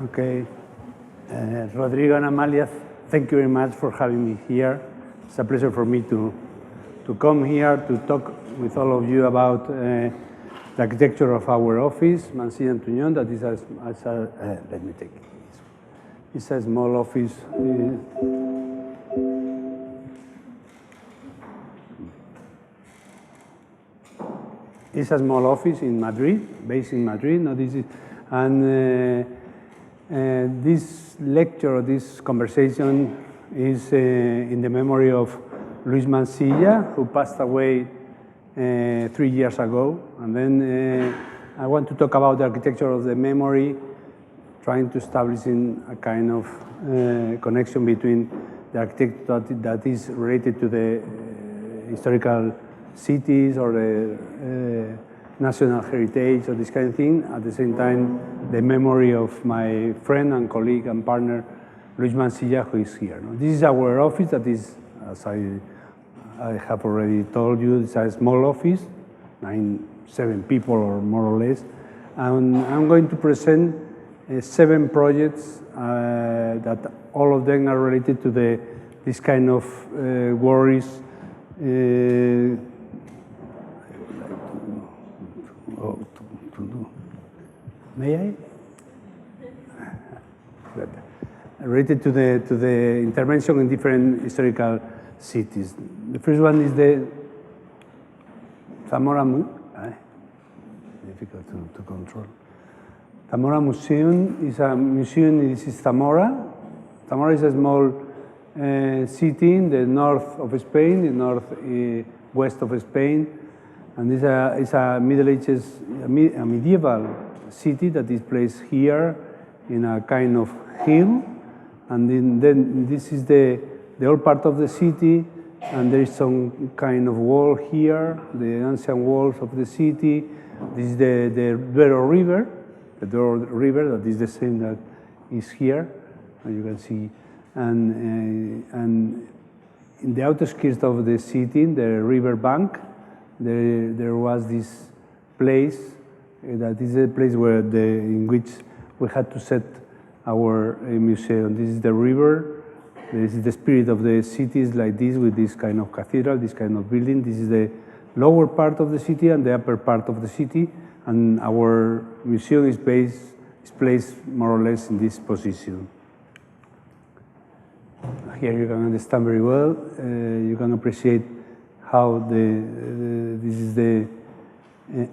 Okay. Rodrigo and Amalia, thank you very much for having me here. It's a pleasure for me to come here to talk with all of you about the architecture of our office, Mansilla and Tuñón. That is let me take this. It's a small office. It's a small office in Madrid, based in Madrid. No, this is, and this lecture, this conversation is in the memory of Luis Mansilla, who passed away 3 years ago. And then I want to talk about the architecture of the memory, trying to establish a kind of connection between the architecture that is related to the historical cities or the national heritage or this kind of thing. At the same time, the memory of my friend and colleague and partner, Luis Mansilla, who is here. This is our office that is, as I have already told you, it's a small office, 7 people or more or less. And I'm going to present 7 projects that all of them are related to this kind of worries. May I? Related to the intervention in different historical cities. The first one is the Zamora Museum. Difficult to control. Zamora Museum is a museum. This is Zamora. Zamora is a small city in the north of Spain, the northwest of Spain, and it's a Middle Ages, a medieval city that is placed here in a kind of hill, and then this is the old part of the city, and there is some kind of wall here, the ancient walls of the city. This is the Deuber River, that is the same that is here, as you can see, and in the outskirts of the city, the river bank, there was this place that is a place in which we had to set our museum. This is the river. This is the spirit of the cities like this, with this kind of cathedral, this kind of building. This is the lower part of the city and the upper part of the city, and our museum is placed more or less in this position. Here you can understand very well. You can appreciate how this is the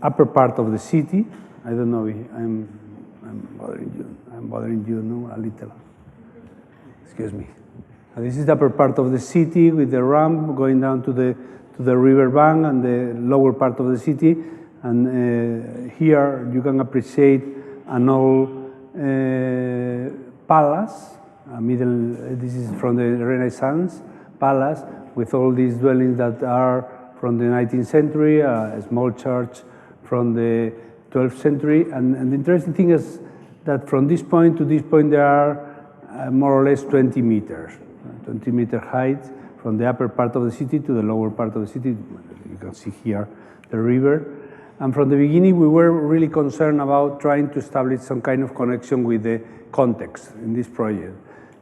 upper part of the city. I don't know. I'm bothering you. I'm bothering you, no, a little. Excuse me. This is the upper part of the city with the ramp going down to the river bank and the lower part of the city. And here you can appreciate an old palace. This is from the Renaissance palace with all these dwellings that are from the 19th century, a small church from the 12th century. And the interesting thing is that from this point to this point there are more or less 20 meters, 20-meter height from the upper part of the city to the lower part of the city. You can see here the river. And from the beginning we were really concerned about trying to establish some kind of connection with the context in this project.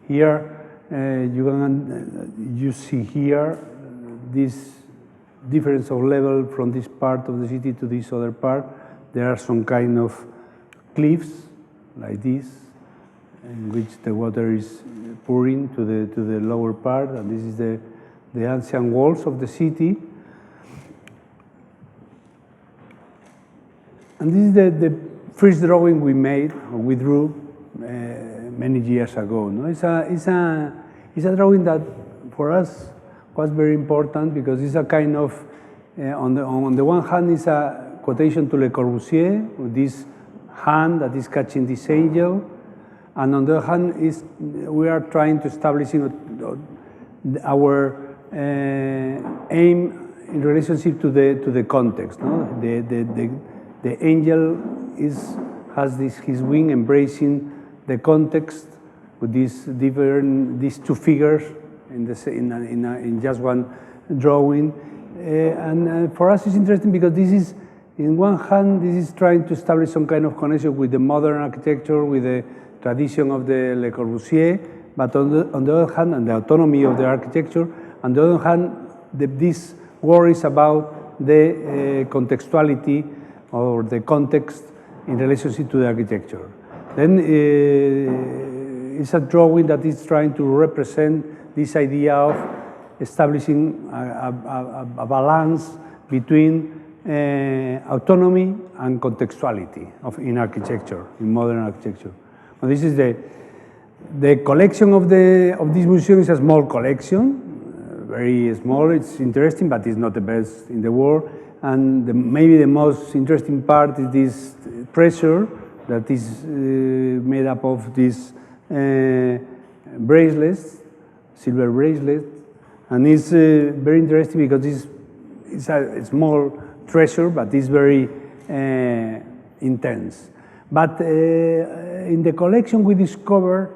Here you see here this difference of level from this part of the city to this other part. There are some kind of cliffs like this, in which the water is pouring to the lower part, and this is the ancient walls of the city. And this is the first drawing we made, or we drew many years ago. No? It's a drawing that for us was very important because it's a kind of, on the one hand, it's a quotation to Le Corbusier, with this hand that is catching this angel, and on the other hand, we are trying to establish our aim in relationship to the context. No? The angel has his wing embracing the context with these two figures in just one drawing, and for us it's interesting because this is, in one hand, this is trying to establish some kind of connection with the modern architecture, with the tradition of the Le Corbusier, but on the other hand, and the autonomy of the architecture. On the other hand, this worries about the contextuality or the context in relationship to the architecture. Then it's a drawing that is trying to represent this idea of establishing a balance between autonomy and contextuality in architecture, in modern architecture. Well, this is the collection of this museum is a small collection, very small. It's interesting, but it's not the best in the world. And maybe the most interesting part is this treasure that is made up of these bracelets, silver bracelets, and it's very interesting because it's a small treasure, but it's very intense. But in the collection we discovered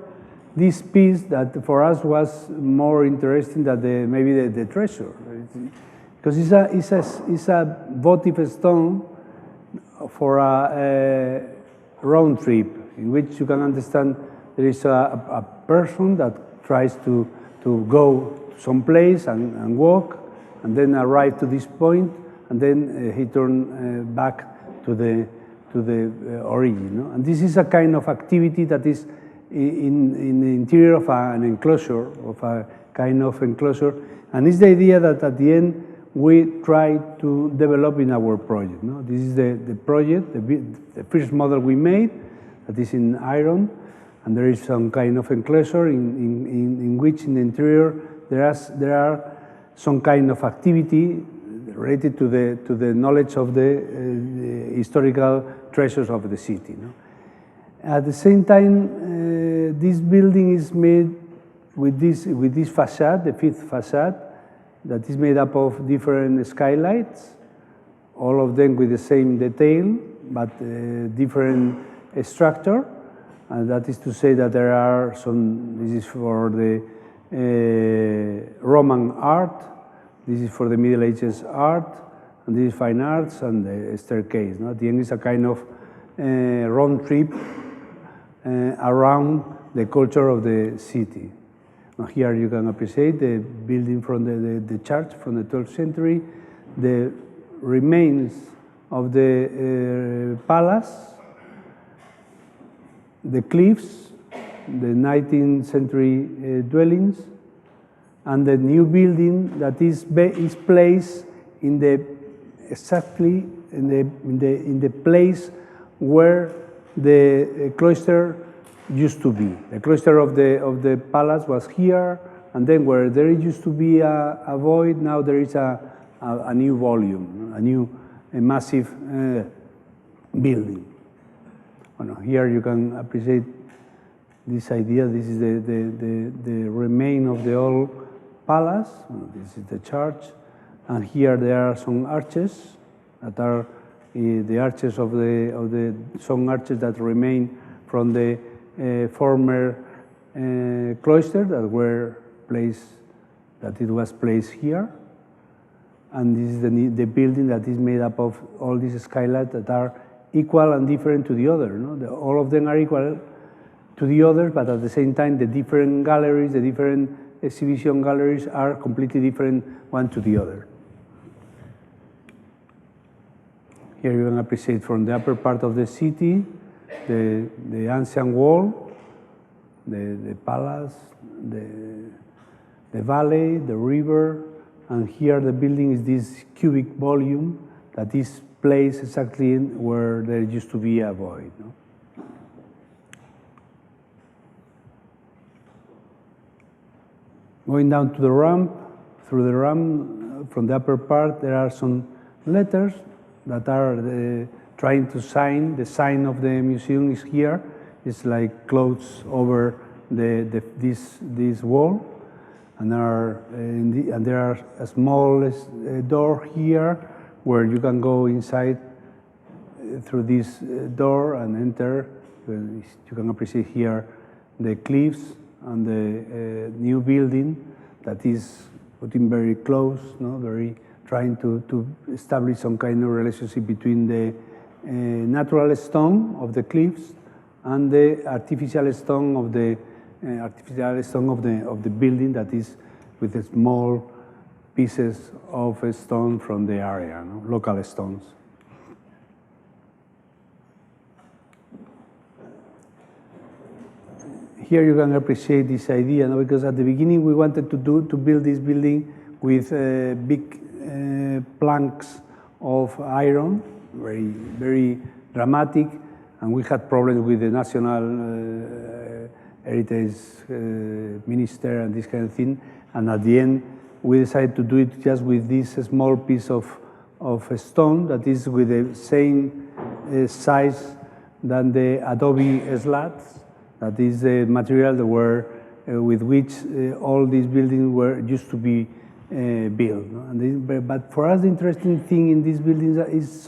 this piece that for us was more interesting than maybe the treasure, because it's a votive stone for a round trip in which you can understand there is a person that tries to go someplace and walk and then arrive to this point and then he turned back to the origin. No? And this is a kind of activity that is in the interior of an enclosure, of a kind of enclosure, and it's the idea that at the end we try to develop in our project. No? This is the project, the first model we made, that is in iron, and there is some kind of enclosure in which in the interior there are some kind of activity related to the knowledge of the historical treasures of the city. No? At the same time, this building is made with this facade, the fifth facade, that is made up of different skylights, all of them with the same detail, but different structure. And that is to say that there are some, this is for the Roman art, this is for the Middle Ages art, and this is fine arts and the staircase. No? At the end is a kind of round trip around the culture of the city. Now here you can appreciate the building from the church from the 12th century, the remains of the palace, the cliffs, the 19th century dwellings, and the new building that is placed in exactly in the place where the cloister used to be. The cloister of the palace was here, and then where there used to be a void, now there is a new volume, a massive building. Well, here you can appreciate this idea. This is the remain of the old palace. This is the church, and here there are some arches that are the arches of some arches that remain from the former cloister that it was placed here, and this is the building that is made up of all these skylights that are equal and different to the other. No? All of them are equal to the others, but at the same time, the different galleries, the different exhibition galleries are completely different one to the other. Here you can appreciate from the upper part of the city, the ancient wall, the palace, the valley, the river, and here the building is this cubic volume that is placed exactly where there used to be a void. No? Going down to the ramp, through the ramp, from the upper part, there are some letters that are trying to sign. The sign of the museum is here. It's like clothes over this wall, and there are a small door here where you can go inside through this door and enter. You can appreciate here the cliffs and the new building that is putting very close, no? Very trying to establish some kind of relationship between the natural stone of the cliffs and the artificial stone of the building that is with the small pieces of stone from the area, no? Local stones. Here you can appreciate this idea, no? Because at the beginning we wanted to build this building with big planks of iron, very dramatic, and we had problems with the national heritage minister and this kind of thing. And at the end, we decided to do it just with this small piece of stone that is with the same size than the adobe slats. That is the material that with which all these buildings used to be built. No? And but for us, the interesting thing in these buildings is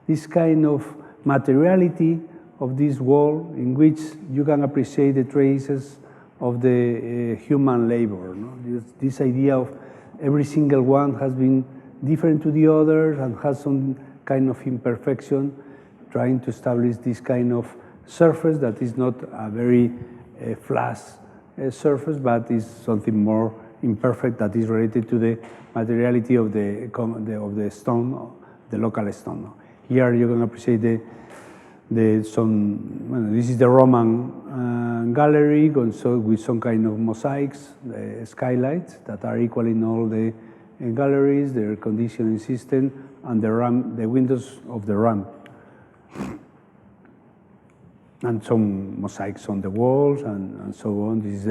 this kind of materiality of this wall, in which you can appreciate the traces of the human labor. No? This idea of every single one has been different to the others and has some kind of imperfection, trying to establish this kind of surface that is not a very flat surface, but is something more imperfect that is related to the materiality of the stone, the local stone. Here you can appreciate this is the Roman gallery, also with some kind of mosaics, the skylights that are equal in all the galleries, the air conditioning system, and the windows of the ramp. And some mosaics on the walls and so on. This is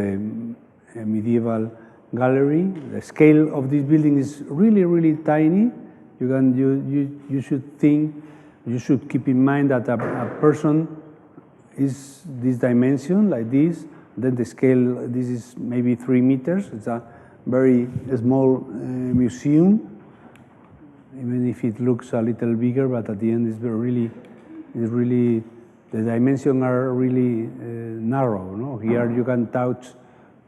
a medieval gallery. The scale of this building is really, really tiny. You should keep in mind that a person is this dimension like this. Then the scale, this is maybe 3 meters. It's a very small museum, even if it looks a little bigger, but at the end it's really, the dimensions are really narrow. No? Here you can touch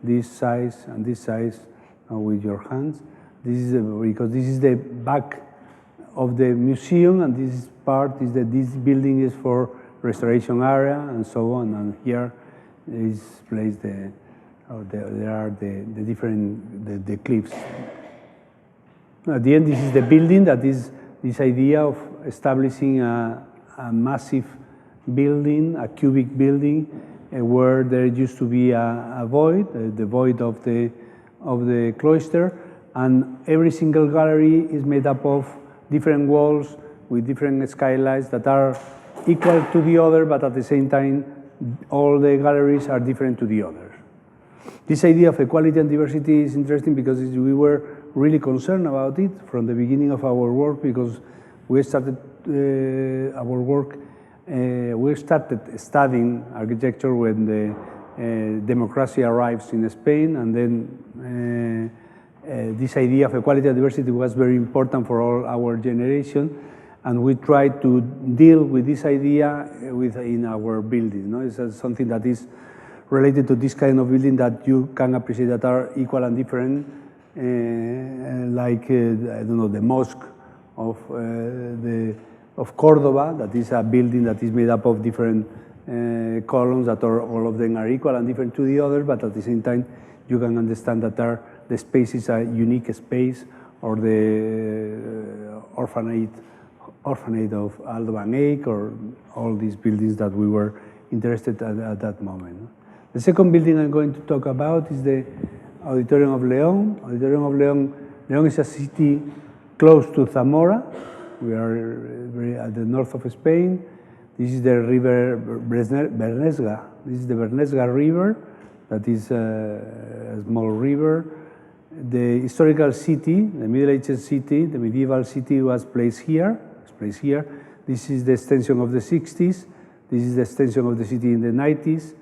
this size and this size with your hands. Because this is the back of the museum, and this part is that this building is for restoration area and so on. And here is placed there are the different the cliffs. At the end, this is the building that is this idea of establishing a massive building, a cubic building, where there used to be a void, the void of the cloister, and every single gallery is made up of different walls with different skylights that are equal to the other, but at the same time, all the galleries are different to the others. This idea of equality and diversity is interesting because we were really concerned about it from the beginning of our work, because we started our work. We started studying architecture when the democracy arrives in Spain, and then this idea of equality and diversity was very important for all our generation, and we tried to deal with this idea in our building. No? It's something that is related to this kind of building that you can appreciate that are equal and different, like I don't know, the mosque of Cordoba, that is a building that is made up of different columns that all of them are equal and different to the others, but at the same time you can understand that the space is a unique space, or the orphanage of Aldo Van Eyck, or all these buildings that we were interested at that moment. The second building I'm going to talk about is the Auditorium of Leon. Auditorium of Leon is a city close to Zamora. We are at the north of Spain. This is the river Bernesga. This is the Bernesga River. That is a small river. The historical city, the Middle Ages city, the medieval city was placed here. This is the extension of the 60s. This is the extension of the city in the 90s.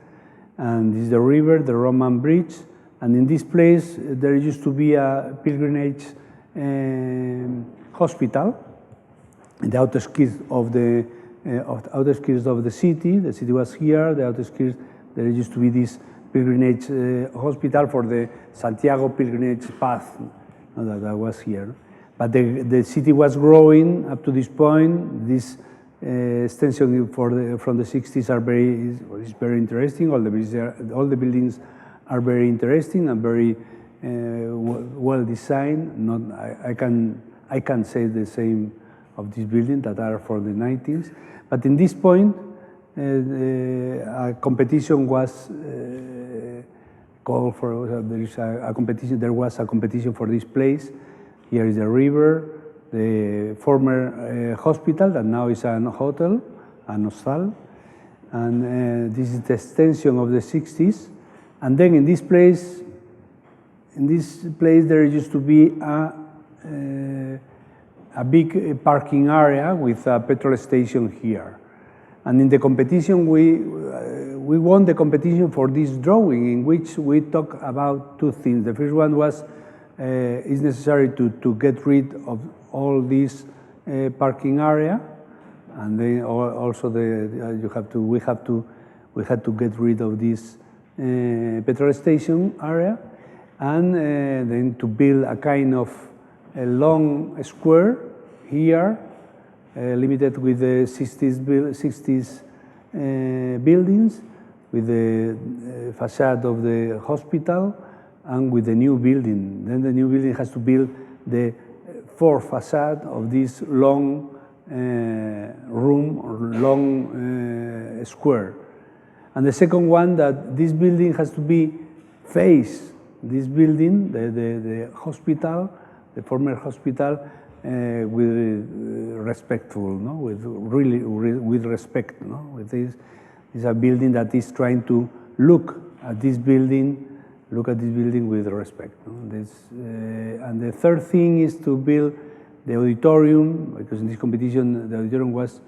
And this is the river, the Roman bridge. And in this place, there used to be a pilgrimage hospital in the outskirts of the city. The city was here. The outskirts, there used to be this pilgrimage hospital for the Santiago pilgrimage path that was here. But the city was growing up to this point. This extension from the 60s is very interesting. All the buildings are very interesting and very well designed. I can say the same of this building that are for the 90s. But in this point, a competition was called for. There was a competition for this place. Here is the river, the former hospital that now is an hotel, an hostal, and this is the extension of the 60s. And then in this place there used to be a big parking area with a petrol station here. And in the competition, we won the competition for this drawing, in which we talk about two things. The first one was it's necessary to get rid of all this parking area, and then also we had to get rid of this petrol station area, and then to build a kind of a long square here, limited with the 60s buildings, with the facade of the hospital, and with the new building. Then the new building has to build the fourth facade of this long room or long square. And the second one, that this building has to be face this building, the hospital, the former hospital, with respectful, no? With respect, no? With this is a building that is trying to look at this building with respect. No? And the third thing is to build the auditorium, because in this competition the auditorium was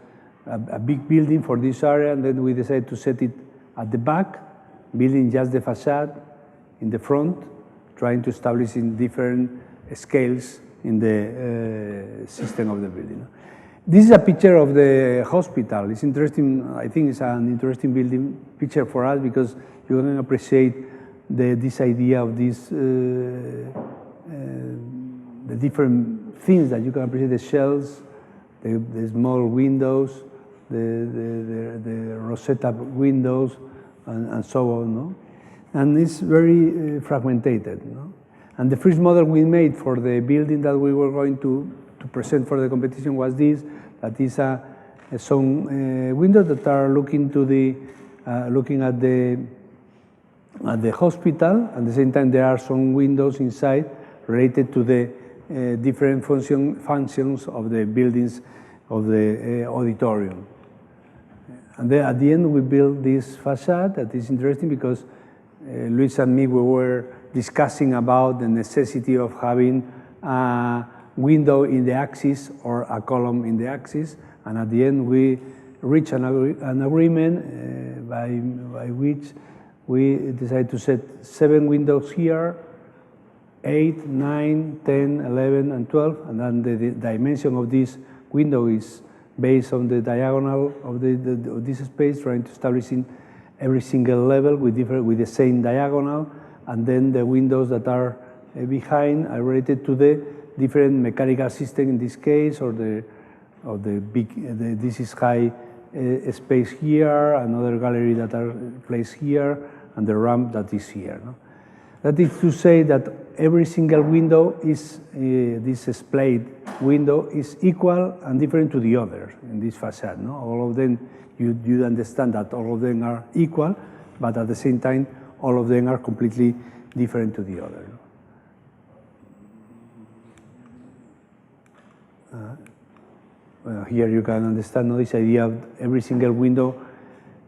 a big building for this area, and then we decided to set it at the back, building just the facade in the front, trying to establish in different scales in the system of the building. This is a picture of the hospital. It's interesting. I think it's an interesting building picture for us because you can appreciate this idea of this, the different things that you can appreciate: the shells, the small windows, the Rosetta windows, and so on. No? And it's very fragmented. No? And the first model we made for the building that we were going to present for the competition was this. That is some windows that are looking at the hospital. At the same time, there are some windows inside related to the different functions of the buildings of the auditorium. And then at the end, we built this facade that is interesting because Luis and me, we were discussing about the necessity of having a window in the axis or a column in the axis, and at the end we reached an agreement by which we decided to set 7 windows here, 8, 9, 10, 11, and 12, and then the dimension of this window is based on the diagonal of this space, trying to establish in every single level with the same diagonal, and then the windows that are behind are related to the different mechanical system in this case, or this is high space here, another gallery that are placed here, and the ramp that is here. No? That is to say that every single window is, this splayed window is equal and different to the others in this facade. No? All of them, you understand that all of them are equal, but at the same time, all of them are completely different to the other. Well, here you can understand this idea of every single window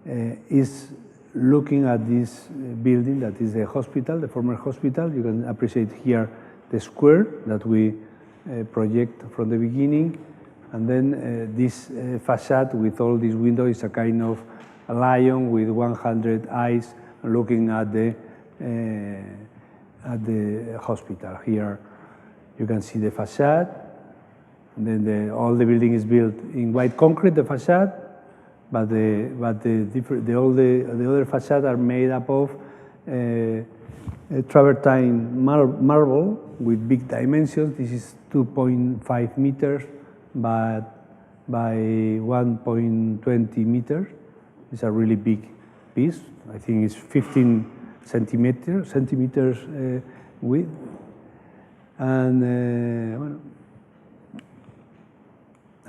is looking at this building that is the hospital, the former hospital. You can appreciate here the square that we project from the beginning, and then this facade with all these windows is a kind of a lion with 100 eyes looking at the hospital. Here you can see the facade, and then all the building is built in white concrete, the facade, but the other facade are made up of travertine marble with big dimensions. This is 2.5 meters by by 1.20 meters. It's a really big piece. I think it's 15 centimeters width. And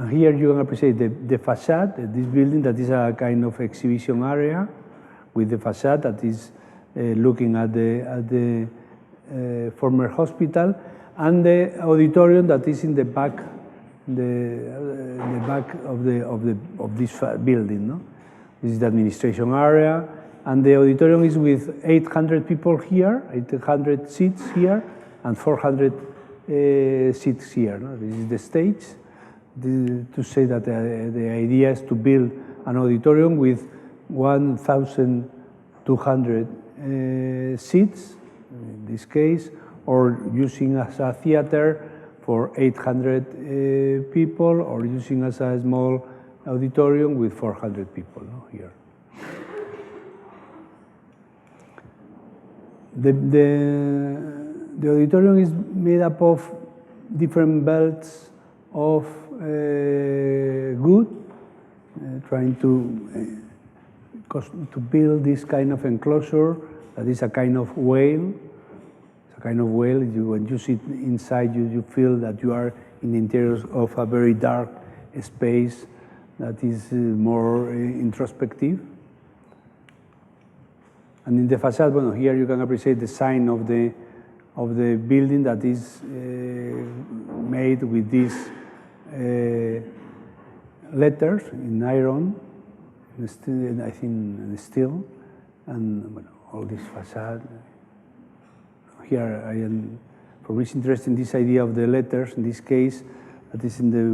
here you can appreciate the facade, this building that is a kind of exhibition area with the facade that is looking at the former hospital, and the auditorium that is in the back, the back of this building. No? This is the administration area, and the auditorium is with 800 people here, 800 seats here, and 400 seats here. No? This is the stage. To say that the idea is to build an auditorium with 1,200 seats, in this case, or using as a theater for 800 people, or using as a small auditorium with 400 people here. The auditorium is made up of different belts of wood, trying to build this kind of enclosure that is a kind of whale. It's a kind of whale. When you sit inside, you feel that you are in the interior of a very dark space that is more introspective. And in the facade, well, here you can appreciate the sign of the building that is made with these letters in iron, I think in steel, and well, all this facade. Here I am, for me, it's interesting this idea of the letters. In this case, that is in the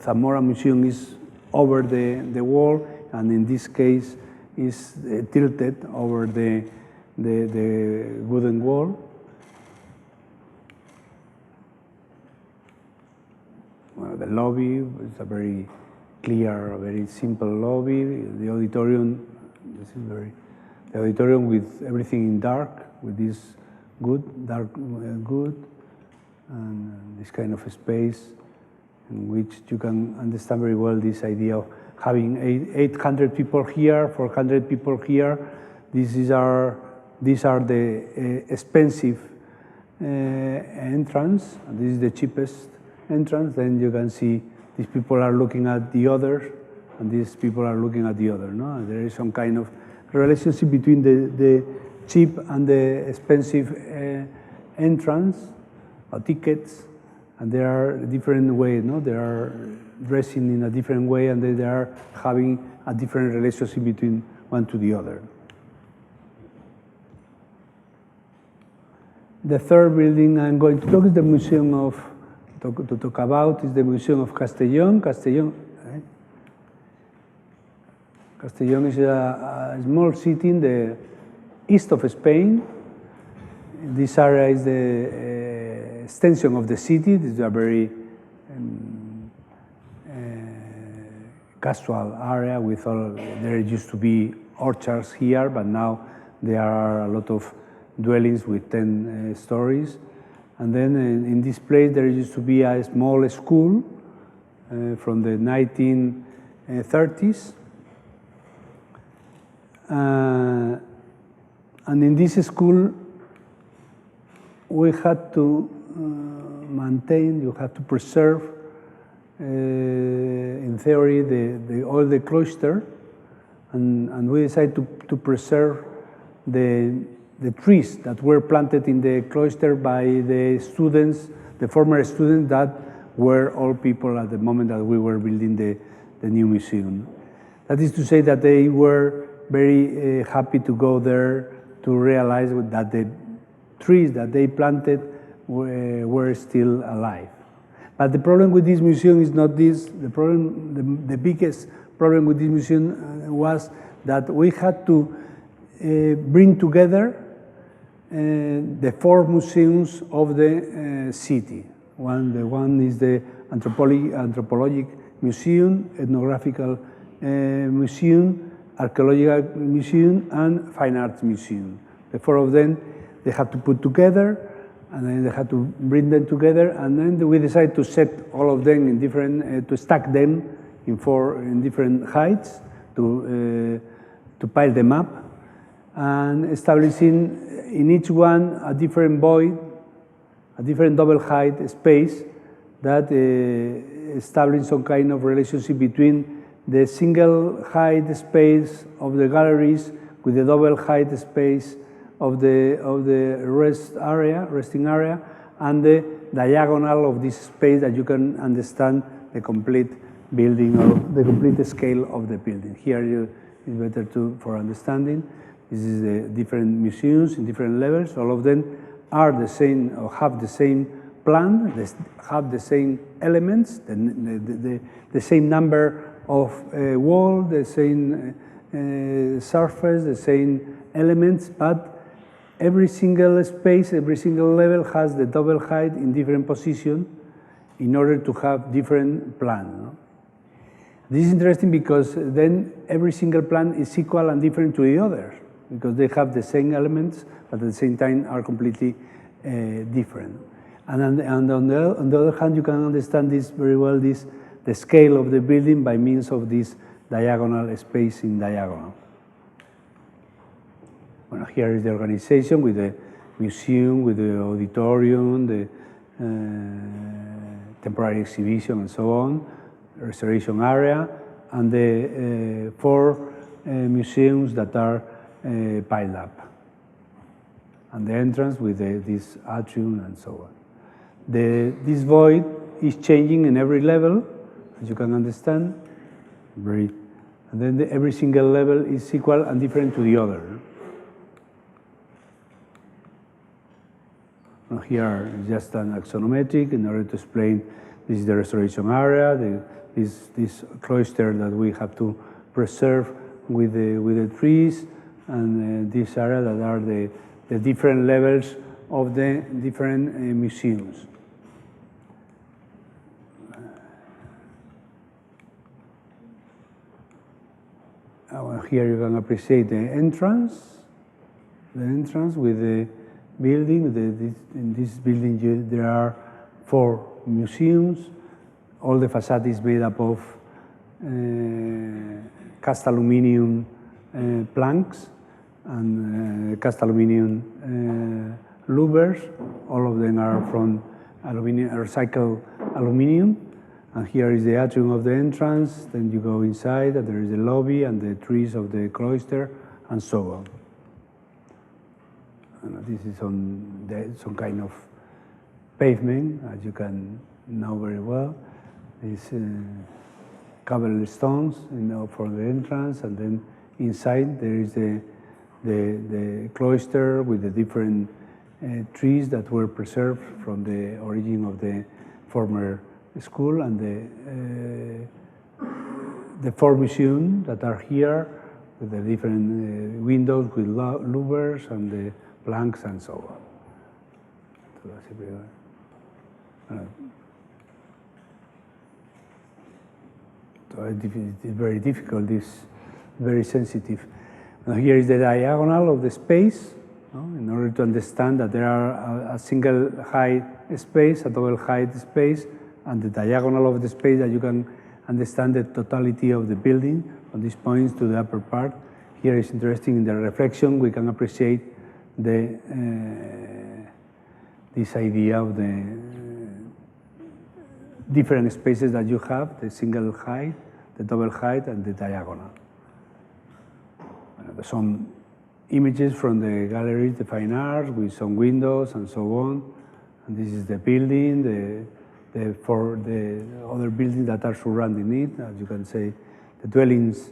Zamora Museum is over the wall, and in this case is tilted over the wooden wall. Well, the lobby is a very clear, very simple lobby. The auditorium, this is the auditorium with everything in dark, with this dark good, and this kind of space in which you can understand very well this idea of having 800 people here, 400 people here. These are the expensive entrance, and this is the cheapest entrance. Then you can see these people are looking at the others, and these people are looking at the other. No? There is some kind of relationship between the cheap and the expensive entrance or tickets, and there are different ways. No? They are dressing in a different way, and they are having a different relationship between one to the other. The third building I'm going to talk is the Museum of to talk about is the Museum of Castellón. Castellón is a small city in the east of Spain. This area is the extension of the city. This is a very casual area with all. There used to be orchards here, but now there are a lot of dwellings with 10 stories. And then in this place there used to be a small school from the 1930s. And in this school we had to maintain, you had to preserve, in theory, all the cloister, and we decided to preserve the trees that were planted in the cloister by the students, the former students that were all people at the moment that we were building the new museum. That is to say that they were very happy to go there to realize that the trees that they planted were still alive. But the problem with this museum is not this. The biggest problem with this museum was that we had to bring together the 4 museums of the city. One is the Anthropologic Museum, Ethnographical Museum, Archaeological Museum, and Fine Arts Museum. The 4 of them, they have to put together, and then they had to bring them together, and then we decided to set all of them in different, to stack them in different heights, to pile them up, and establishing in each one a different void, a different double height space that establish some kind of relationship between the single height space of the galleries with the double height space of the resting area, and the diagonal of this space, that you can understand the complete building or the complete scale of the building. Here is better for understanding. This is the different museums in different levels. All of them are the same or have the same plan, they have the same elements, the same number of wall, the same surface, the same elements, but every single space, every single level has the double height in different position in order to have different plan. No? This is interesting because then every single plan is equal and different to the others, because they have the same elements, but at the same time are completely different. And on the other hand, you can understand this very well, the scale of the building by means of this diagonal space in diagonal. Well, here is the organization with the museum, with the auditorium, the temporary exhibition, and so on, restoration area, and the 4 museums that are piled up, and the entrance with this atrium and so on. This void is changing in every level, as you can understand. And then every single level is equal and different to the other. Now here is just an axonometric in order to explain this is the restoration area, this cloister that we have to preserve with the trees, and this area that are the different levels of the different museums. Here you can appreciate the entrance with the building. In this building there are 4 museums. All the facade is made up of cast aluminum planks and cast aluminum louvers. All of them are from recycled aluminum. And here is the atrium of the entrance. Then you go inside, and there is the lobby and the trees of the cloister, and so on. And this is some kind of pavement, as you can know very well. These cobblestones, for the entrance, and then inside there is the cloister with the different trees that were preserved from the origin of the former school, and the 4 museums that are here with the different windows with louvers and the planks and so on. So it's very difficult, this very sensitive. Now here is the diagonal of the space, in order to understand that there are a single height space, a double height space, and the diagonal of the space, that you can understand the totality of the building from these points to the upper part. Here is interesting in the reflection, we can appreciate this idea of the different spaces that you have, the single height, the double height, and the diagonal. Some images from the galleries, the fine arts, with some windows and so on. And this is the building, for the other buildings that are surrounding it, as you can say, the dwellings,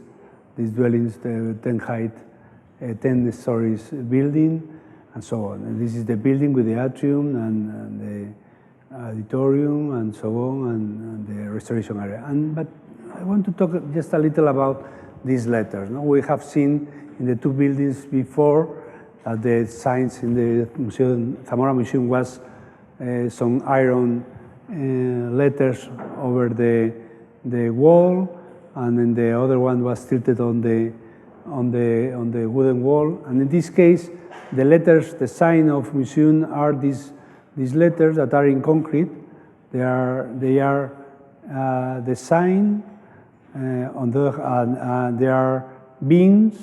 these dwellings, the 10 stories building, and so on. And this is the building with the atrium and the auditorium and so on, and the restoration area. But I want to talk just a little about these letters. We have seen in the 2 buildings before the signs in the museum, Zamora Museum, was some iron letters over the wall, and then the other one was tilted on the wooden wall. And in this case, the letters, the sign of museum, are these these letters that are in concrete, they are designed on there are beams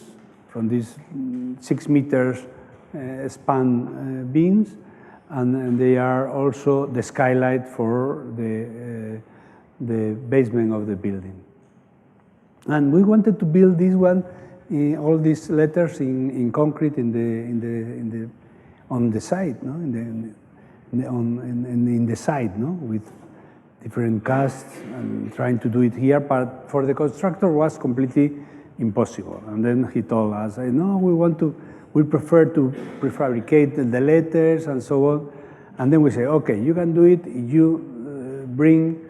from these 6 meters span beams, and they are also the skylight for the basement of the building. And we wanted to build this one, all these letters in concrete on the side, no? In the side, no? With different casts and trying to do it here, but for the constructor was completely impossible. And then he told us, no, we prefer to prefabricate the letters and so on. And then we say, okay, you can do it. You bring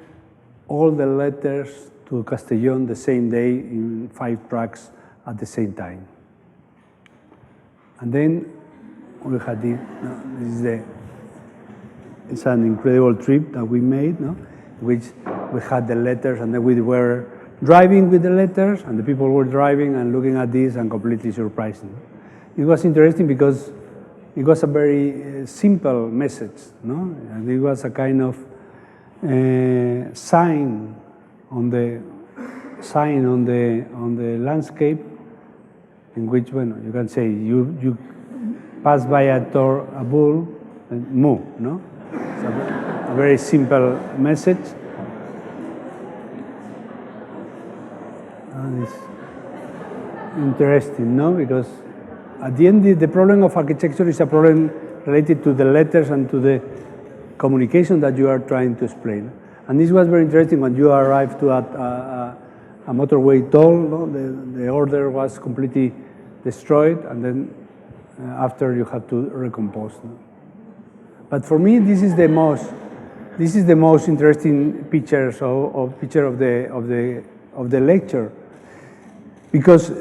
all the letters to Castellón the same day in 5 trucks at the same time. And then we had it's an incredible trip that we made, no? Which we had the letters, and then we were driving with the letters, and the people were driving and looking at this and completely surprised. It was interesting because it was a very simple message, no? And it was a kind of sign on the landscape, in which, bueno, you can say you pass by a bull, moo, no? It's a very simple message. And it's interesting, no? Because at the end, the problem of architecture is a problem related to the letters and to the communication that you are trying to explain. And this was very interesting when you arrived to a motorway toll, no? The order was completely destroyed, and then after you had to recompose. No? But for me, this is the most interesting picture of the lecture, because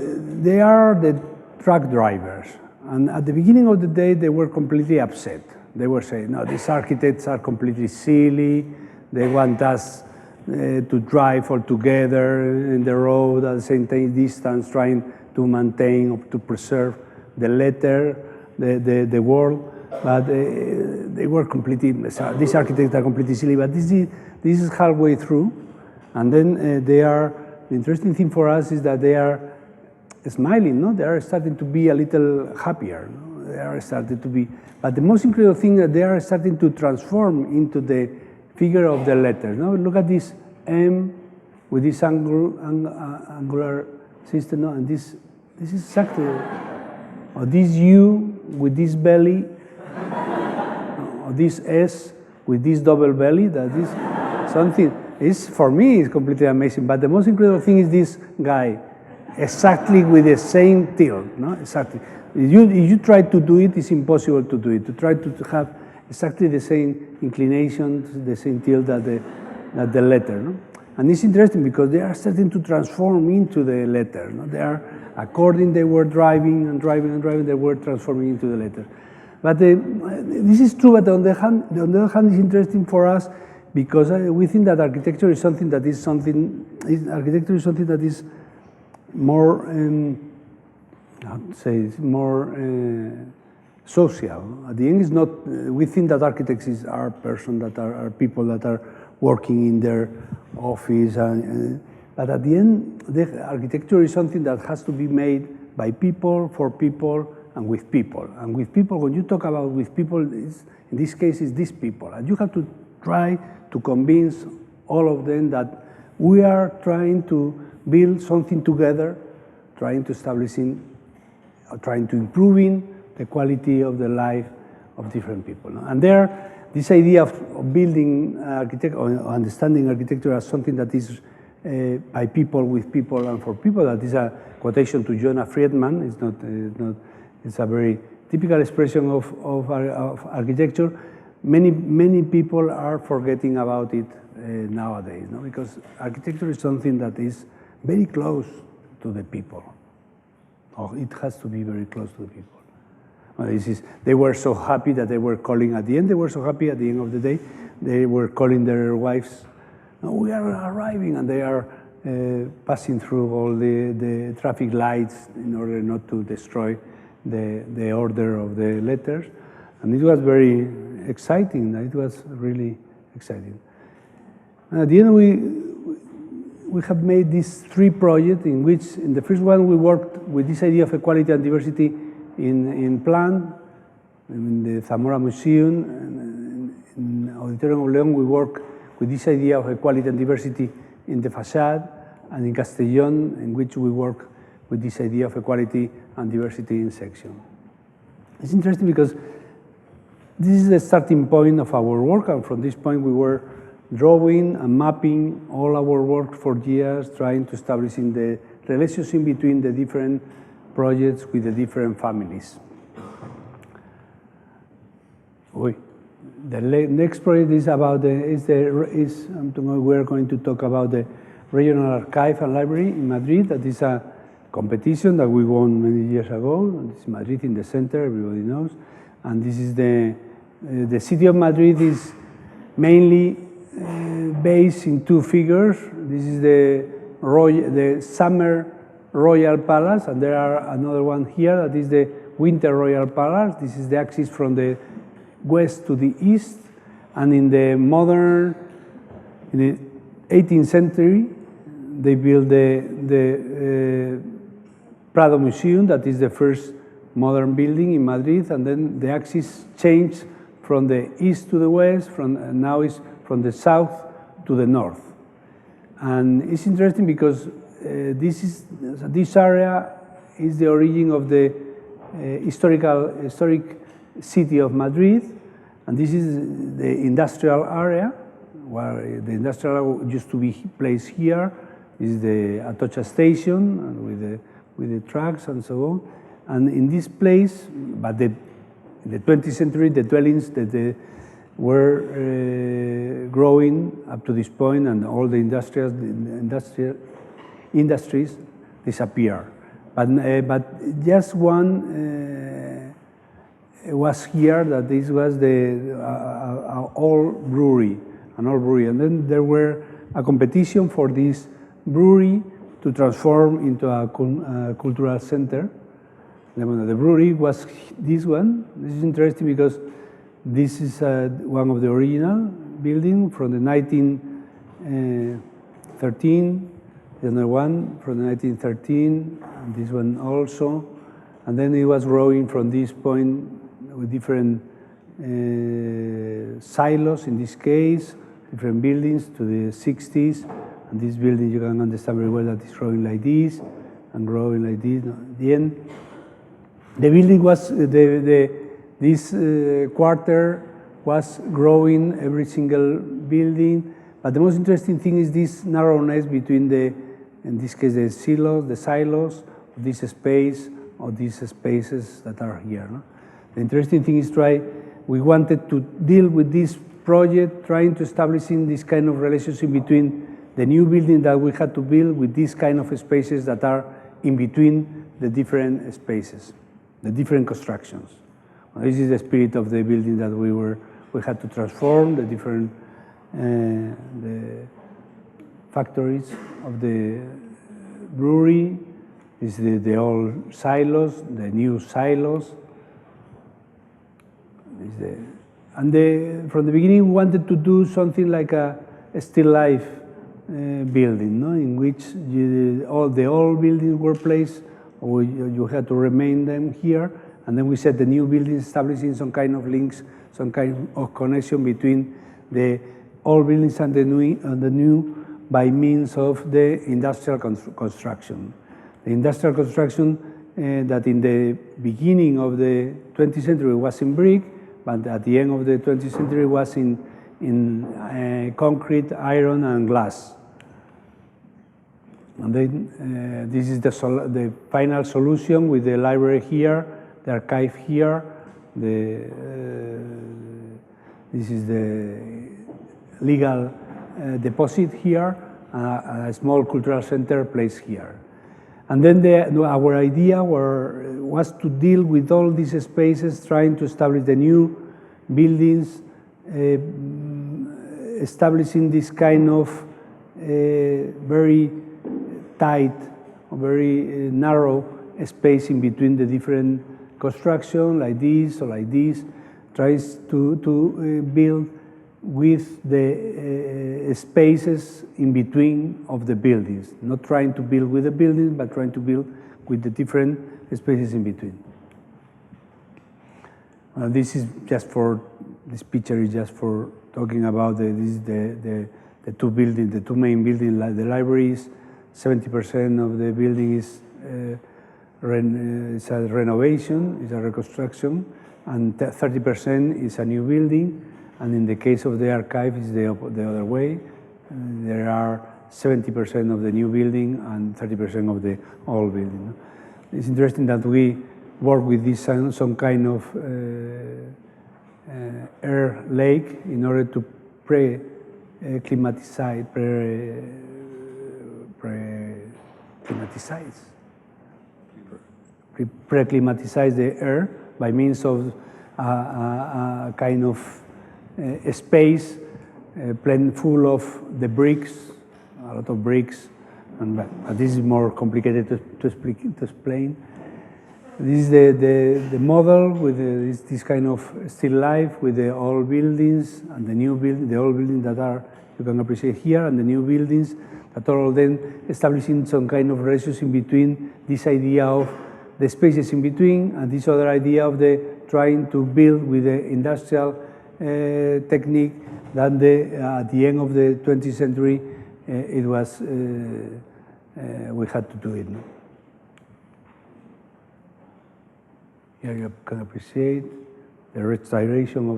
they are the truck drivers, and at the beginning of the day they were completely upset. They were saying, no, these architects are completely silly. They want us to drive all together in the road at the same distance, trying to maintain or to preserve the letter, the world. But they were completely, these architects are completely silly, but this is halfway through. And then the interesting thing for us is that they are smiling, no? They are starting to be a little happier. No? They are starting to be, but the most incredible thing is that they are starting to transform into the figure of the letters. No? Look at this M with this angular system, no? And this is exactly, or this U with this belly, or this S with this double belly. That is something. Is for me, it's completely amazing. But the most incredible thing is this guy, exactly with the same tilt, no? Exactly. If you try to do it, it's impossible to do it. To try to have exactly the same inclination, the same tilt that the letter, no? And it's interesting because they are starting to transform into the letter, no? They are, according they were driving and driving and driving, they were transforming into the letter. But this is true, but on the other hand, it's interesting for us because we think that architecture is something that is more, how to say, more social. At the end, it's not. We think that architects are persons that are people that are working in their office, but at the end, the architecture is something that has to be made by people, for people, and with people. And with people, when you talk about with people, in this case, it's these people, and you have to try to convince all of them that we are trying to build something together, trying to improving the quality of the life of different people. No? And this idea of building architecture, or understanding architecture as something that is by people, with people, and for people, that is a quotation to Jonah Friedman. It's a very typical expression of architecture. Many people are forgetting about it nowadays, no? Because architecture is something that is very close to the people. Or it has to be very close to the people. They were so happy that they were calling at the end. They were so happy at the end of the day. They were calling their wives. No, we are arriving, and they are passing through all the traffic lights in order not to destroy the order of the letters. And it was very exciting. It was really exciting. And at the end, we have made these 3 projects in which, in the first one, we worked with this idea of equality and diversity in plan, in the Zamora Museum, and in Auditorium of Leon, we work with this idea of equality and diversity in the facade, and in Castellón, in which we work with this idea of equality and diversity in section. It's interesting because this is the starting point of our work, and from this point we were drawing and mapping all our work for years, trying to establish the relationship between the different projects with the different families. The next project is about we're going to talk about the Regional Archive and Library in Madrid. That is a competition that we won many years ago. It's Madrid in the center, everybody knows. And this is the city of Madrid is mainly based in 2 figures. This is the summer Royal Palace, and there are another one here that is the Winter Royal Palace. This is the axis from the west to the east, and in the 18th century, they built the Prado Museum, that is the first modern building in Madrid, and then the axis changed from the east to the west, now is from the south to the north. And it's interesting because this area is the origin of the historic city of Madrid, and this is the industrial area, where the industrial used to be placed here. This is the Atocha station and with the trucks and so on. And in this place, but in the 20th century, the dwellings that were growing up to this point, and all the industries disappear. But just one was here, that this was an old brewery, and then there were a competition for this brewery to transform into a cultural center. The brewery was this one. This is interesting because this is one of the original buildings from the 1913, the other one from the 1913, and this one also. And then it was growing from this point with different silos, in this case, different buildings to the 60s. And this building, you can understand very well that it's growing like this and growing like this. At the end, the building was, this quarter was growing, every single building. But the most interesting thing is this narrowness between in this case, the silos, this space, or these spaces that are here. No? The interesting thing is we wanted to deal with this project, trying to establishing this kind of relationship between the new building that we had to build with these kind of spaces that are in between the different spaces, the different constructions. Well, this is the spirit of the building that we had to transform, the different the factories of the brewery. This is the old silos, the new silos. From the beginning, we wanted to do something like a still life building, no? In which all the old buildings were placed, or you had to remain them here, and then we set the new buildings, establishing some kind of links, some kind of connection between the old buildings and the new by means of the industrial construction. The industrial construction that in the beginning of the 20th century was in brick, but at the end of the 20th century was in concrete, iron, and glass. And then this is the final solution with the library here, the archive here, this is the legal deposit here, a small cultural center placed here. And then our idea was to deal with all these spaces, trying to establish the new buildings, establishing this kind of very tight, very narrow space in between the different construction, like this or like this. tries to build with the spaces in between of the buildings, not trying to build with the buildings, but trying to build with the different spaces in between. This is just for, this picture is just for talking about the two buildings, the two main buildings. The library is 70% of the building is it's a renovation, it's a reconstruction, and 30% is a new building. And in the case of the archive, it's the other way. There are 70% of the new building and 30% of the old building. It's interesting that we work with this some kind of air lake in order to pre-climatize the air by means of a kind of a space full of the bricks, a lot of bricks, and this is more complicated to explain. This is the model with this kind of still life with the old buildings and the new building, the old buildings that are, you can appreciate here, and the new buildings that are all then establishing some kind of relations in between, this idea of the spaces in between and this other idea of the trying to build with the industrial technique that at the end of the 20th century it was, we had to do it. No? Here you can appreciate the restoration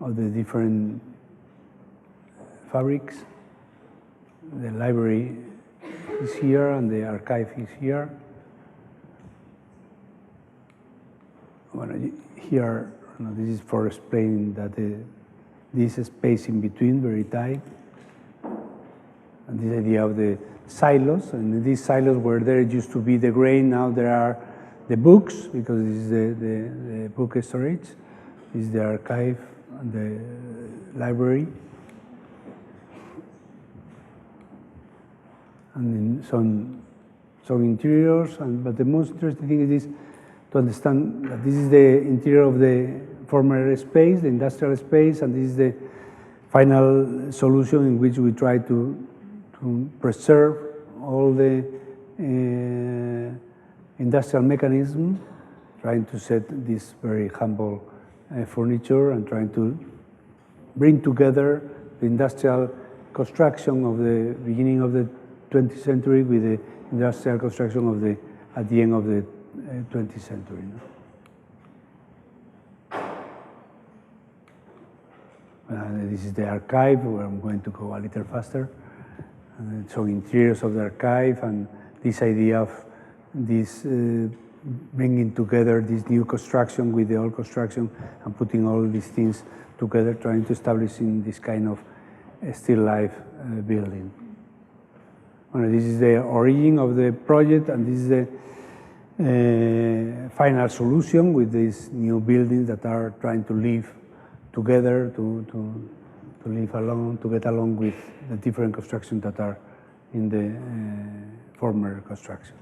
of the different fabrics. The library is here and the archive is here. Well, here, this is for explaining that this space in between, very tight. And this idea of the silos, and these silos where there used to be the grain, now there are the books, because this is the book storage, this is the archive and the library. And some interiors, but the most interesting thing is to understand that this is the interior of the former space, the industrial space, and this is the final solution in which we try to preserve all the industrial mechanism, trying to set this very humble furniture and trying to bring together the industrial construction of the beginning of the 20th century with the industrial construction of at the end of the 20th century. This is the archive, where I'm going to go a little faster. So interiors of the archive and this idea of this bringing together this new construction with the old construction and putting all these things together, trying to establish in this kind of still life building. This is the origin of the project, and this is the final solution with these new buildings that are trying to live together, to live along, to get along with the different constructions that are in the former construction.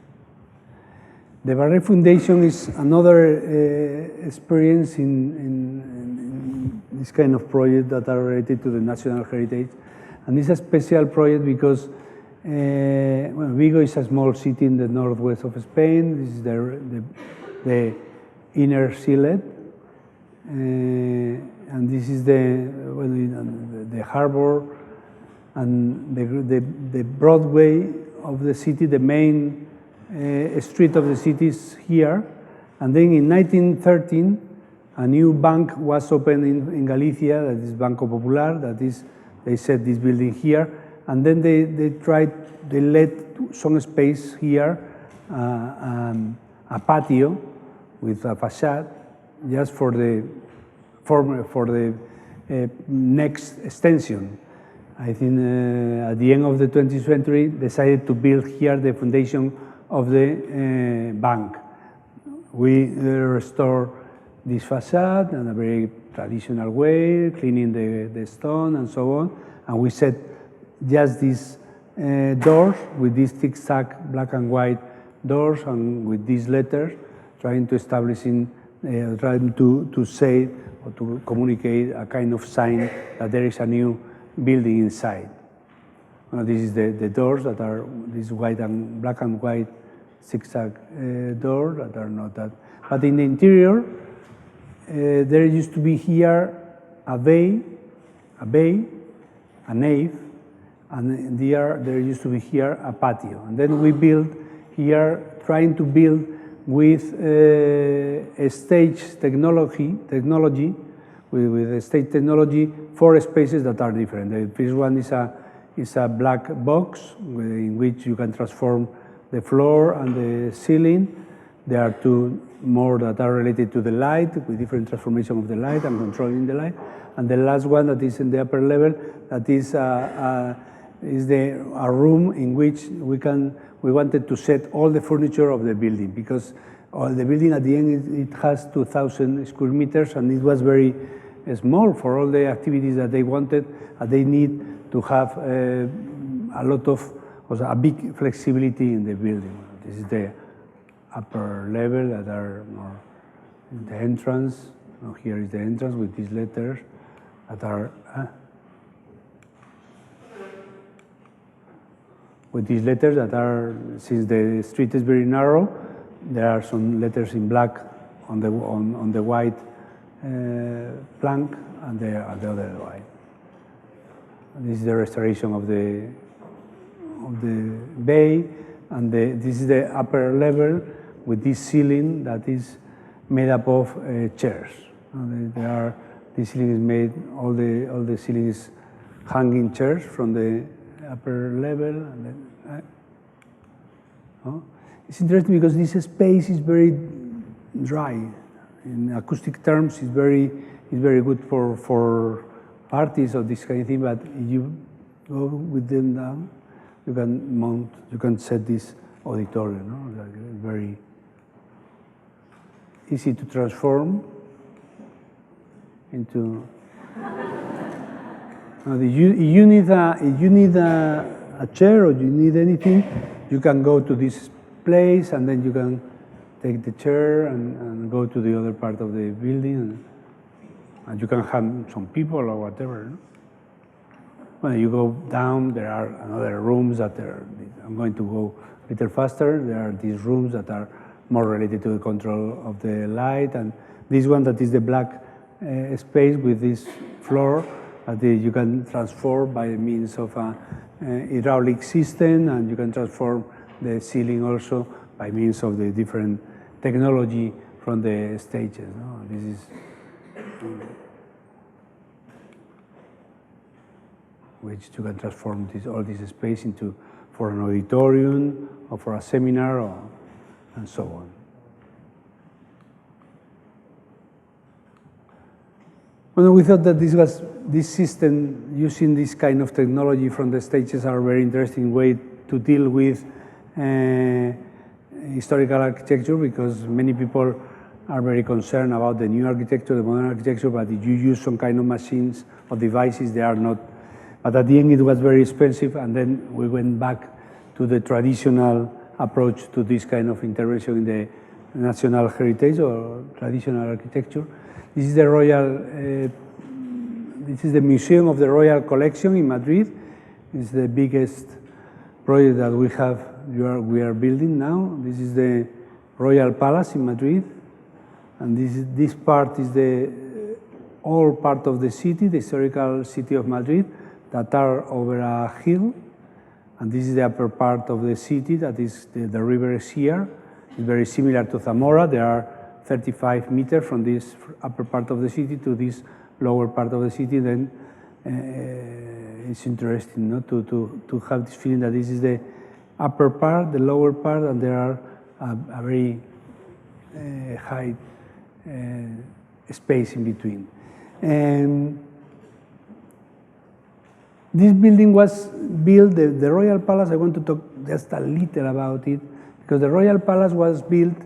The Barret Foundation is another experience in this kind of project that are related to the national heritage, and it's a special project because Vigo is a small city in the northwest of Spain. This is the inner Silet, and this is the harbor and the Broadway of the city, the main street of the city is here. And then in 1913, a new bank was opened in Galicia, that is Banco Popular, that is, they set this building here. And then they let some space here, a patio with a facade, just for the next extension. I think at the end of the 20th century, decided to build here the foundation of the bank. We restore this facade in a very traditional way, cleaning the stone and so on, and we set just these doors with these thick-tack black and white doors and with these letters, trying to establish trying to say or to communicate a kind of sign that there is a new building inside. This is the doors that are this white and black and white zigzag door that are not that. But in the interior, there used to be here a bay, a nave, and there used to be here a patio. And then we built here, trying to build with a stage technology, with a stage technology, 4 spaces that are different. The first one is a black box in which you can transform the floor and the ceiling. There are 2 more that are related to the light, with different transformation of the light and controlling the light. And the last one that is in the upper level, that is a room in which we wanted to set all the furniture of the building, because the building at the end, it has 2,000 square meters, and it was very small for all the activities that they wanted. They need to have a big flexibility in the building. This is the upper level that are more the entrance. Here is the entrance with these letters that are since the street is very narrow, there are some letters in black on the white plank and the other white. This is the restoration of the bay, and this is the upper level with this ceiling that is made up of chairs. The ceiling is made, all the ceiling is hanging chairs from the upper level. And then, it's interesting because this space is very dry. In acoustic terms, it's very good for parties or this kind of thing. But if you go with them down, you can set this auditorium. No? Like very easy to transform into. If you need a chair or you need anything, you can go to this place and then you can take the chair and go to the other part of the building, and you can have some people or whatever. No? When you go down, there are other rooms that I'm going to go a little faster. There are these rooms that are more related to the control of the light, and this one that is the black space with this floor that you can transform by means of a hydraulic system, and you can transform the ceiling also by means of the different technology from the stages. No? This is which you can transform all this space into for an auditorium or for a seminar and so on. Well, we thought that this system using this kind of technology from the stages are a very interesting way to deal with historical architecture, because many people are very concerned about the new architecture, the modern architecture, but if you use some kind of machines or devices, they are not. But at the end, it was very expensive, and then we went back to the traditional approach to this kind of intervention in the national heritage or traditional architecture. This is the this is the Museum of the Royal Collection in Madrid. It's the biggest project that we are building now. This is the Royal Palace in Madrid, and this part is the all part of the city, the historical city of Madrid, that are over a hill, and this is the upper part of the city. That is the river is here. It's very similar to Zamora. There are 35 meters from this upper part of the city to this lower part of the city. Then it's interesting, no? to have this feeling that this is the upper part, the lower part, and there are a very high space in between. And this building was built, the Royal Palace, I want to talk just a little about it, because the Royal Palace was built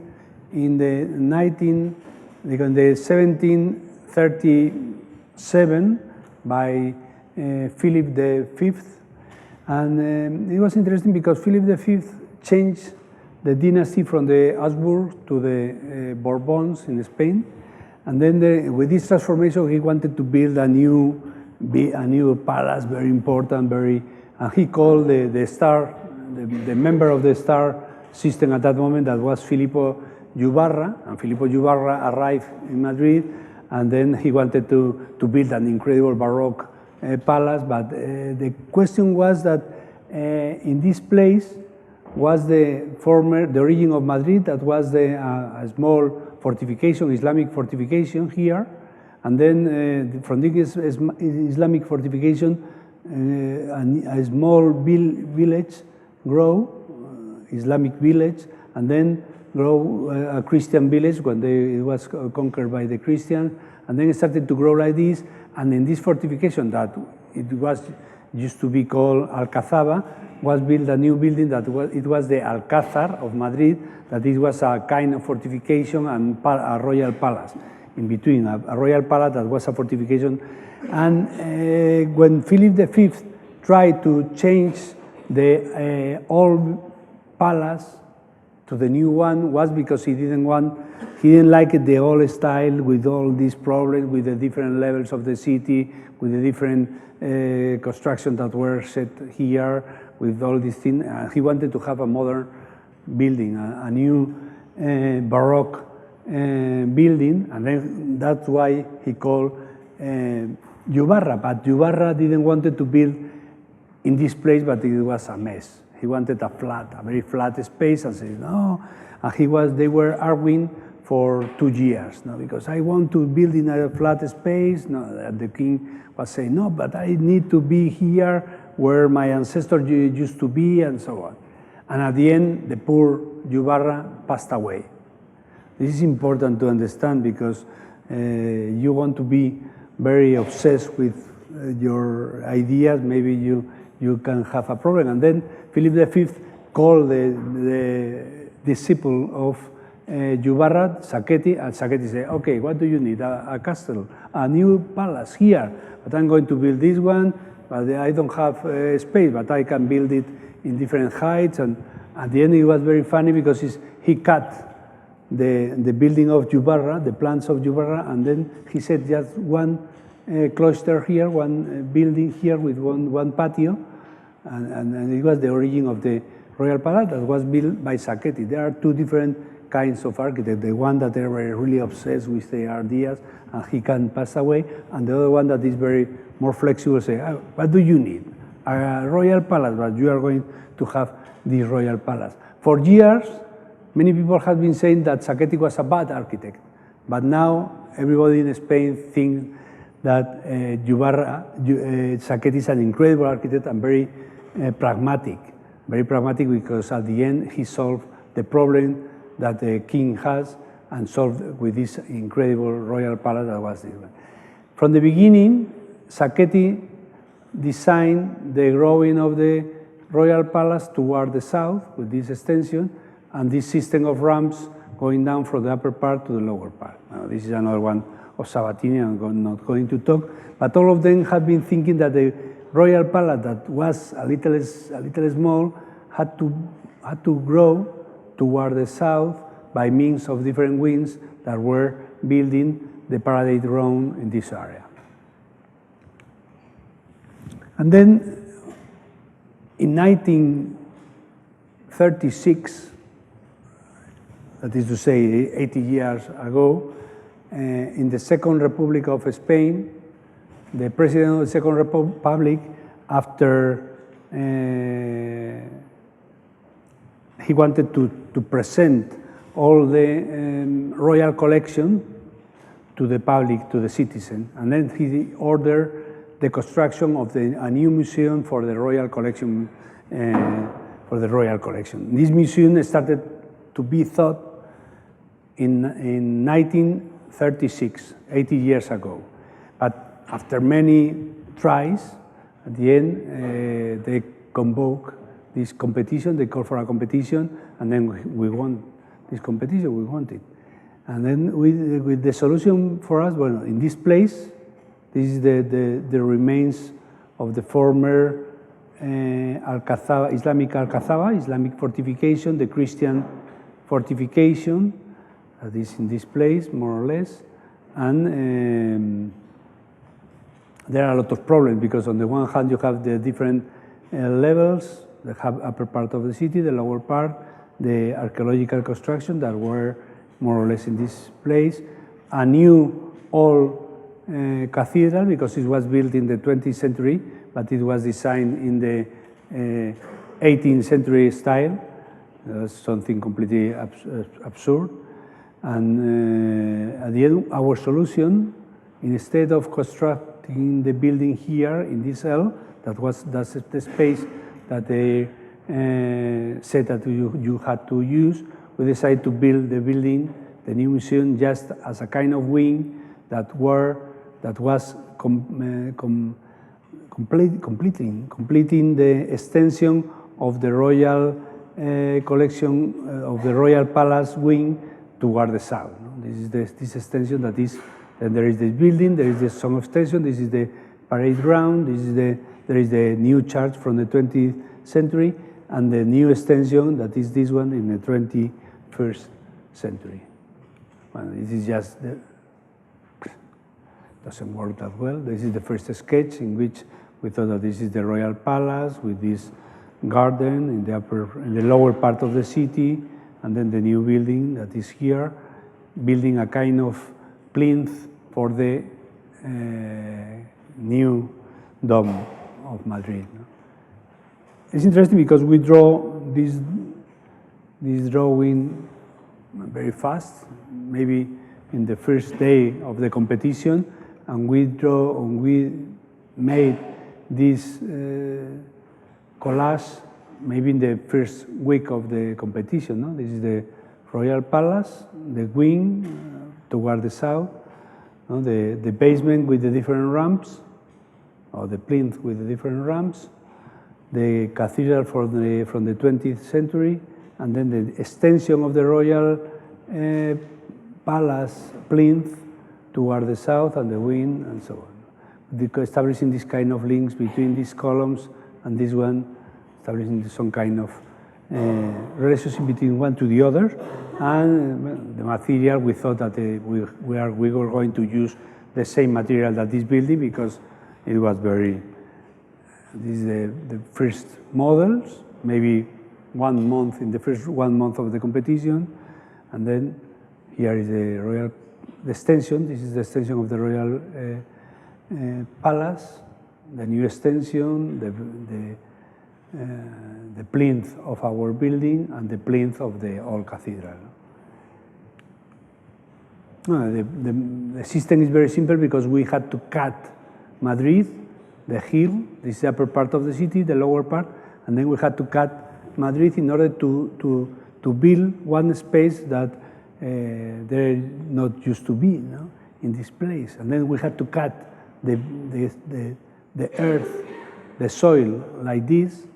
in the 1737 by Philip V. And it was interesting because Philip V changed the dynasty from the Habsburg to the Bourbons in Spain. And then with this transformation, he wanted to build a new palace, very important, and he called the member of the star system at that moment, that was Filippo Jubarra, and Filippo Jubarra arrived in Madrid, and then he wanted to build an incredible Baroque palace, but the question was that in this place was the origin of Madrid, that was a small fortification, Islamic fortification here, and then from this Islamic fortification, a small village grow, Islamic village, and then grow a Christian village when it was conquered by the Christians, and then it started to grow like this, and in this fortification that used to be called Alcazaba, was built a new building that was the Alcázar of Madrid, that it was a kind of fortification and a royal palace in between, a royal palace that was a fortification. And when Philip V tried to change the old palace to the new one, was because he didn't like the old style with all these problems, with the different levels of the city, with the different construction that were set here, with all these things. He wanted to have a modern building, a new Baroque building, and then that's why he called Jubarra. But Jubarra didn't want to build in this place, but it was a mess. He wanted a very flat space, and said no. And they were arguing for 2 years, no, because I want to build in a flat space. No, the king was saying no, but I need to be here where my ancestors used to be, and so on. And at the end, the poor Jubarra passed away. This is important to understand, because you want to be very obsessed with your ideas, maybe you can have a problem. And then Philip V called the disciple of Jubarra, Sacchetti, and Sacchetti said, okay, what do you need? A castle, a new palace here, but I'm going to build this one, but I don't have space, but I can build it in different heights. And at the end, it was very funny, because he cut the building of Jubarra, the plans of Jubarra, and then he said just one cloister here, one building here with one patio, and it was the origin of the royal palace that was built by Sacchetti. There are 2 different kinds of architects, the one that they were really obsessed with the ideas and he can pass away, and the other one that is more flexible, say, what do you need? A royal palace, but you are going to have this royal palace. For years, many people have been saying that Sacchetti was a bad architect, but now everybody in Spain thinks that Sacchetti is an incredible architect and very pragmatic, because at the end he solved the problem that the king has and solved with this incredible royal palace that was this one. From the beginning, Sacchetti designed the growing of the royal palace toward the south with this extension and this system of ramps going down from the upper part to the lower part. Now, this is another one of Sabatini, I'm not going to talk, but all of them have been thinking that the royal palace that was a little small had to grow toward the south by means of different wings that were building the Parade Round in this area. And then in 1936, that is to say 80 years ago, in the Second Republic of Spain, the president of the Second Republic, after he wanted to present all the royal collection to the public, to the citizen, and then he ordered the construction of a new museum for the royal collection. This museum started to be thought in 1936, 80 years ago. But after many tries, at the end, they convoke this competition, they call for a competition, and then we won this competition, we won it. And then with the solution for us, well, in this place, this is the remains of the former Alcazaba, Islamic Alcazaba, Islamic fortification, the Christian fortification that is in this place, more or less. And there are a lot of problems because on the one hand you have the different levels, the upper part of the city, the lower part, the archaeological construction that were more or less in this place, a new old cathedral because it was built in the 20th century, but it was designed in the 18th century style, something completely absurd. And at the end, our solution, instead of constructing the building here in this cell, that's the space that they said that you had to use, we decided to build the building, the new museum, just as a kind of wing that was completing the extension of the royal collection of the royal palace wing toward the south. This is this extension that is. Then there is this building. There is the Song of Extension. This is the parade ground. There is the new church from the 20th century, and the new extension that is this one in the 21st century. Well, this is just doesn't work that well. This is the first sketch in which we thought that this is the royal palace with this garden in the lower part of the city, and then the new building that is here, building a kind of plinth for the new dome of Madrid. It's interesting because we draw this drawing very fast, maybe in the first day of the competition, and we made this collage maybe in the first week of the competition. No? This is the Royal Palace, the wing toward the south, no? the basement with the different ramps, or the plinth with the different ramps, the cathedral from the 20th century, and then the extension of the Royal Palace plinth toward the south and the wing and so on. Establishing this kind of links between these columns and this one, establishing some kind of relationship between one to the other, and the material, we thought that we were going to use the same material that this building because it was very, this is the first models, maybe 1 month, in the first 1 month of the competition, and then here is the extension, this is the extension of the Royal Palace, the new extension, the plinth of our building, and the plinth of the old cathedral. The system is very simple because we had to cut Madrid, the hill, this is the upper part of the city, the lower part, and then we had to cut Madrid in order to build one space that there not used to be, no, in this place. And then we had to cut the earth, the soil like this,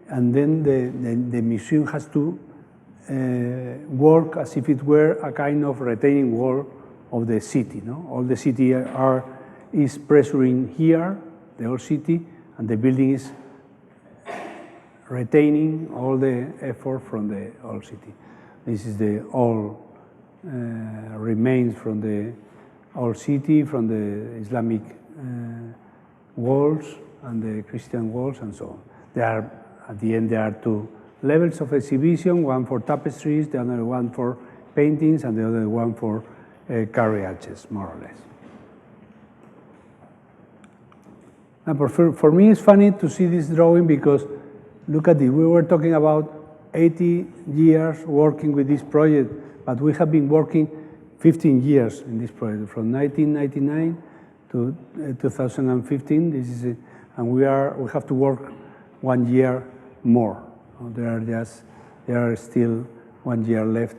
and then the museum has to work as if it were a kind of retaining wall of the city. No? All the city is pressuring here, the whole city, and the building is retaining all the effort from the old city. This is the old remains from the old city, from the Islamic walls and the Christian walls and so on. At the end, there are 2 levels of exhibition, one for tapestries, the other one for paintings, and the other one for carriages, more or less. And for me, it's funny to see this drawing because, look at it, we were talking about 80 years working with this project, but we have been working 15 years in this project, from 1999 to 2015. This is it, and we have to work 1 year more. There are still 1 year left.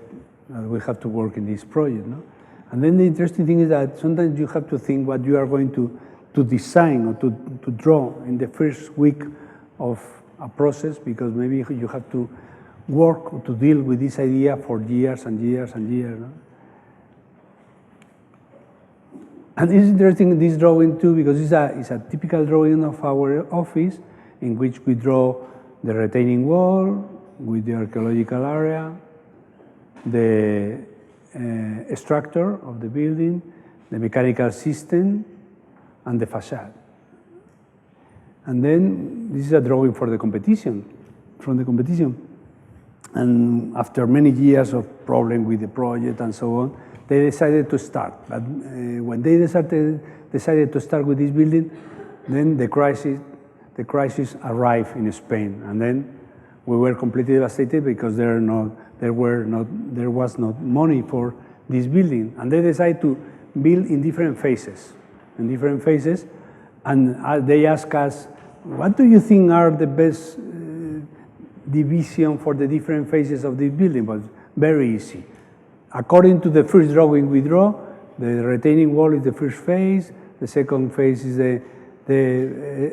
We have to work in this project. No? And then the interesting thing is that sometimes you have to think what you are going to design or to draw in the first week of a process, because maybe you have to work or to deal with this idea for years and years and years. No? And it's interesting, this drawing too, because it's a typical drawing of our office. in which we draw the retaining wall with the archaeological area, the structure of the building, the mechanical system, and the facade. And then this is a drawing for the competition, from the competition. And after many years of problem with the project and so on, they decided to start. But when they decided to start with this building, then the crisis arrived in Spain, and then we were completely devastated because there was not money for this building, and they decided to build in different phases, and they asked us, what do you think are the best division for the different phases of this building? But very easy. According to the first drawing we draw, the retaining wall is the first phase, the second phase is the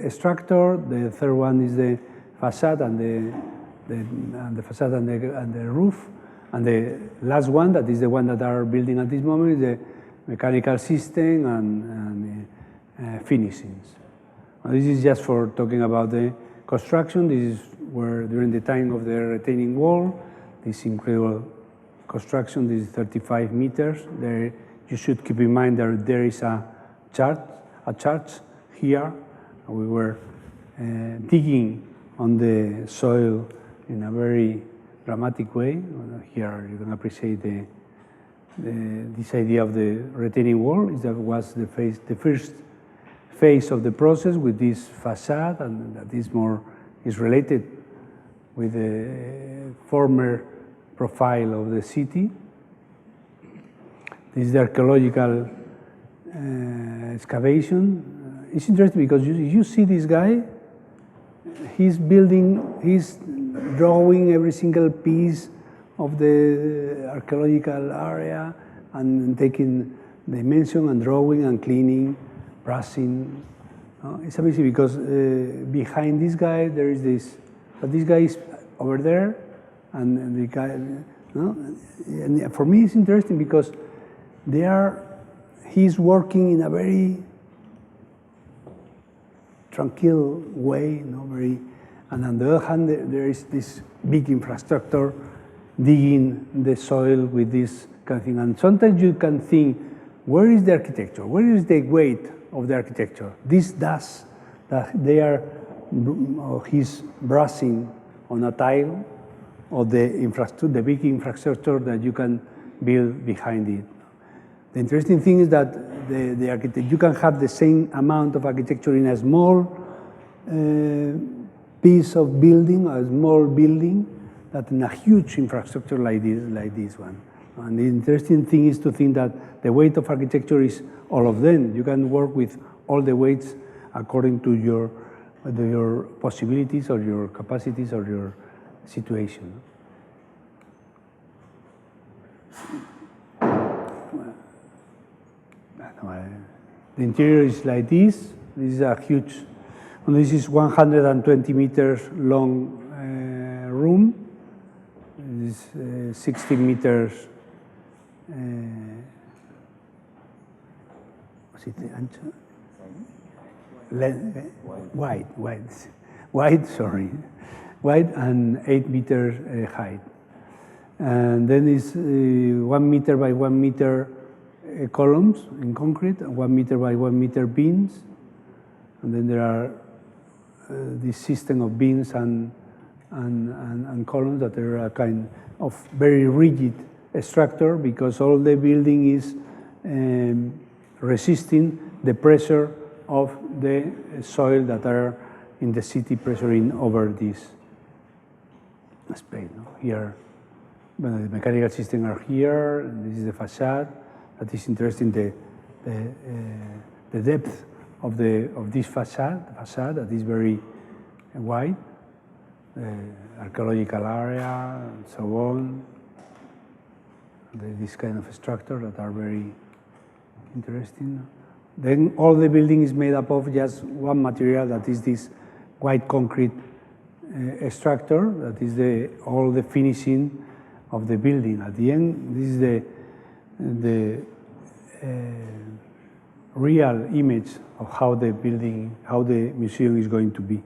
structure, the third one is the facade and the facade and the roof, and the last one, that is the one that are building at this moment, is the mechanical system and finishings. This is just for talking about the construction. This is where during the time of the retaining wall, this incredible construction, this is 35 meters. There, you should keep in mind that there is a church here. We were digging on the soil in a very dramatic way. Here you can appreciate this idea of the retaining wall. That was the first phase of the process with this facade, and that is related with the former profile of the city. This is the archaeological excavation. It's interesting because you see this guy, he's drawing every single piece of the archaeological area and taking dimension and drawing and cleaning, brushing. It's amazing because behind this guy there is this, but this guy is over there, and the guy, and for me it's interesting because he's working in a very tranquil way, and on the other hand, there is this big infrastructure digging the soil with this kind of thing. And sometimes you can think, where is the architecture? Where is the weight of the architecture? This dust that he's brushing on a tile, or the big infrastructure that you can build behind it. The interesting thing is that you can have the same amount of architecture in a small piece of building, a small building, that in a huge infrastructure like this one. And the interesting thing is to think that the weight of architecture is all of them. You can work with all the weights according to your possibilities or your capacities or your situation. The interior is like this. This is a huge, this is 120 meters long room. This is 60 meters wide and 8 meters height. And then is 1 meter by 1 meter columns in concrete, 1 meter by 1 meter beams, and then there are this system of beams and columns that are a kind of very rigid structure because all the building is resisting the pressure of the soil that are in the city pressuring over this space. Here, the mechanical systems are here, and this is the facade. That is interesting, the depth of this facade, that is very wide, archaeological area, and so on. This kind of structure that are very interesting. Then all the building is made up of just one material, that is this white concrete structure, that is all the finishing of the building. At the end, this is the real image of how the museum is going to be.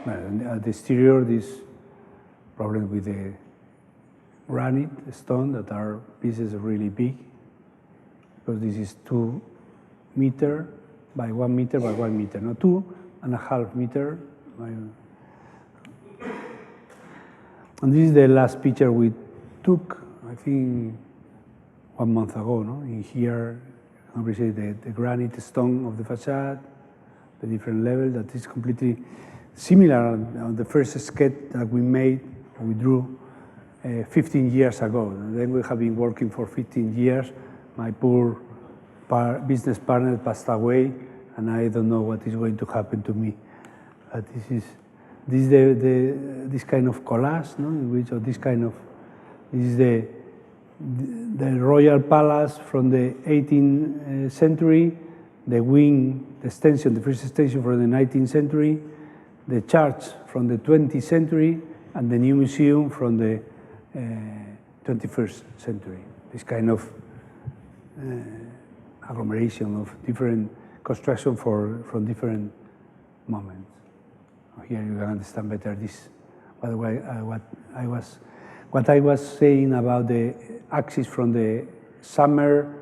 At the exterior, this problem with the granite stone that are pieces really big, because this is 2 meter by 1 meter by 1 meter, no, 2.5 meter. And this is the last picture we took, I think, 1 month ago. No? In here, you appreciate the granite stone of the facade, the different level that is completely similar on the first sketch that we made, we drew 15 years ago. And then we have been working for 15 years. My poor business partner passed away, and I don't know what is going to happen to me. But this is this kind of collage, no? In which, or this is the royal palace from the 18th century, the wing, the extension, the first extension from the 19th century, the church from the 20th century, and the new museum from the 21st century. This kind of agglomeration of different construction from different moments. Here you can understand better this. What I was saying about the axis from the summer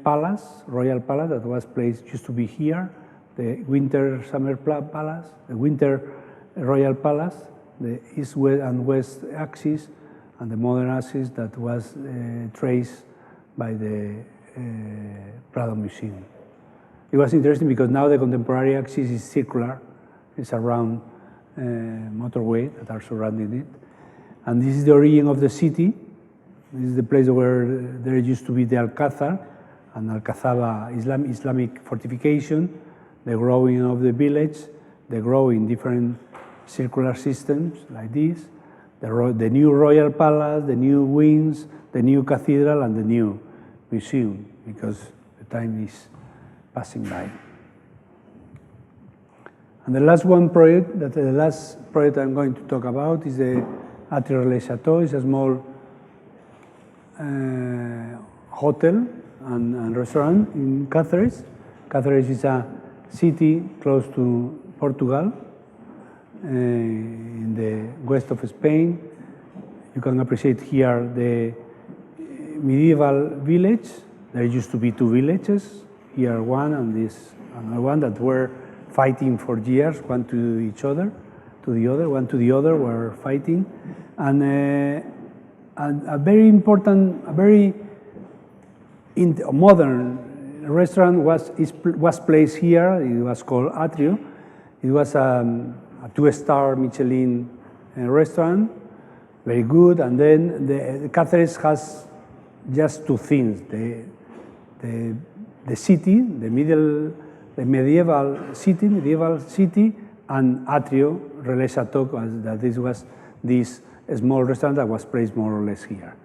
palace, royal palace that was placed, used to be here, the winter summer palace, the winter royal palace, the east, west, and west axis, and the modern axis that was traced by the Prado Museum. It was interesting because now the contemporary axis is circular. It's around motorway that are surrounding it. And this is the origin of the city. This is the place where there used to be the Alcázar and Alcazaba Islamic fortification, the growing of the village, the growing different circular systems like this, the new royal palace, the new wings, the new cathedral, and the new museum, because the time is passing by. And the last project I'm going to talk about is the Atelier Les Chateaux. It's a small hotel and restaurant in Cáceres. Cáceres is a city close to Portugal, in the west of Spain. You can appreciate here the medieval village. There used to be 2 villages, here one and this another one, that were fighting for years, one to each other, to the other, one to the other were fighting. And a very important, a very modern restaurant was placed here. It was called Atrio. It was a 2-star Michelin restaurant, very good. And then the Cáceres has just 2 things: the city, the medieval city, and Atrio Relais Chateau. That this was this small restaurant that was placed more or less here.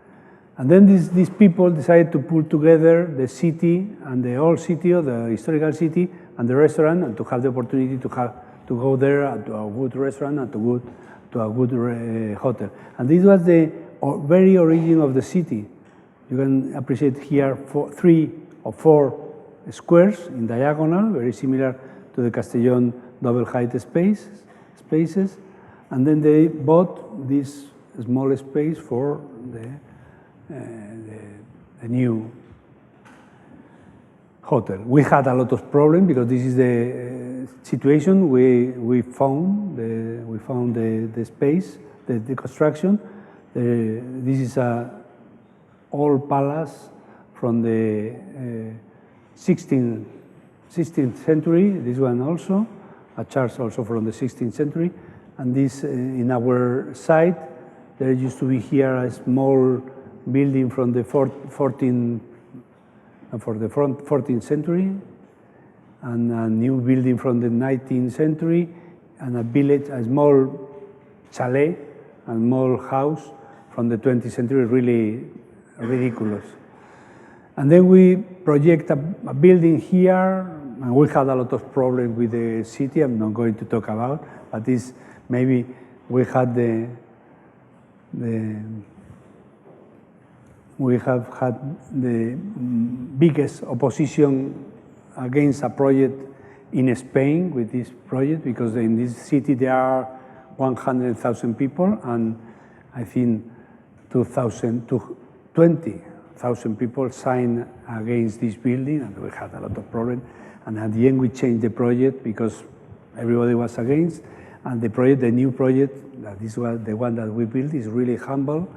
And then these people decided to pull together the city and the old city, or the historical city, and the restaurant, and to have the opportunity to go there to a good restaurant and to a good hotel. And this was the very origin of the city. You can appreciate here 3 or 4 squares in diagonal, very similar to the Castellón double height spaces. And then they bought this small space for the new hotel. We had a lot of problems because this is the situation. We found the space, the construction. This is a old palace from the 16th century. This one also, a church also from the 16th century. And this, in our site, there used to be here a small building from the 14th century, and a new building from the 19th century, and a village, a small chalet, a small house from the 20th century, really ridiculous. And then we project a building here, and we had a lot of problems with the city. I'm not going to talk about, but this maybe we had we have had the biggest opposition against a project in Spain with this project, because in this city there are 100,000 people, and I think 20,000 people signed against this building, and we had a lot of problems. And at the end, we changed the project because everybody was against. And the project, the new project, that is the one that we built, is really humble.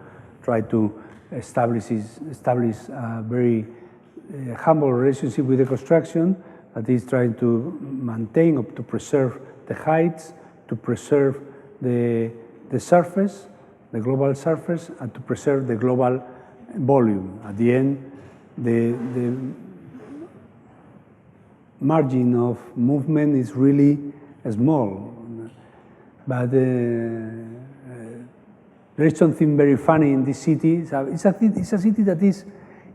Try to establish a very humble relationship with the construction, that is trying to maintain or to preserve the heights, to preserve the surface, the global surface, and to preserve the global volume. At the end, the margin of movement is really small. But there is something very funny in this city. It's a city that is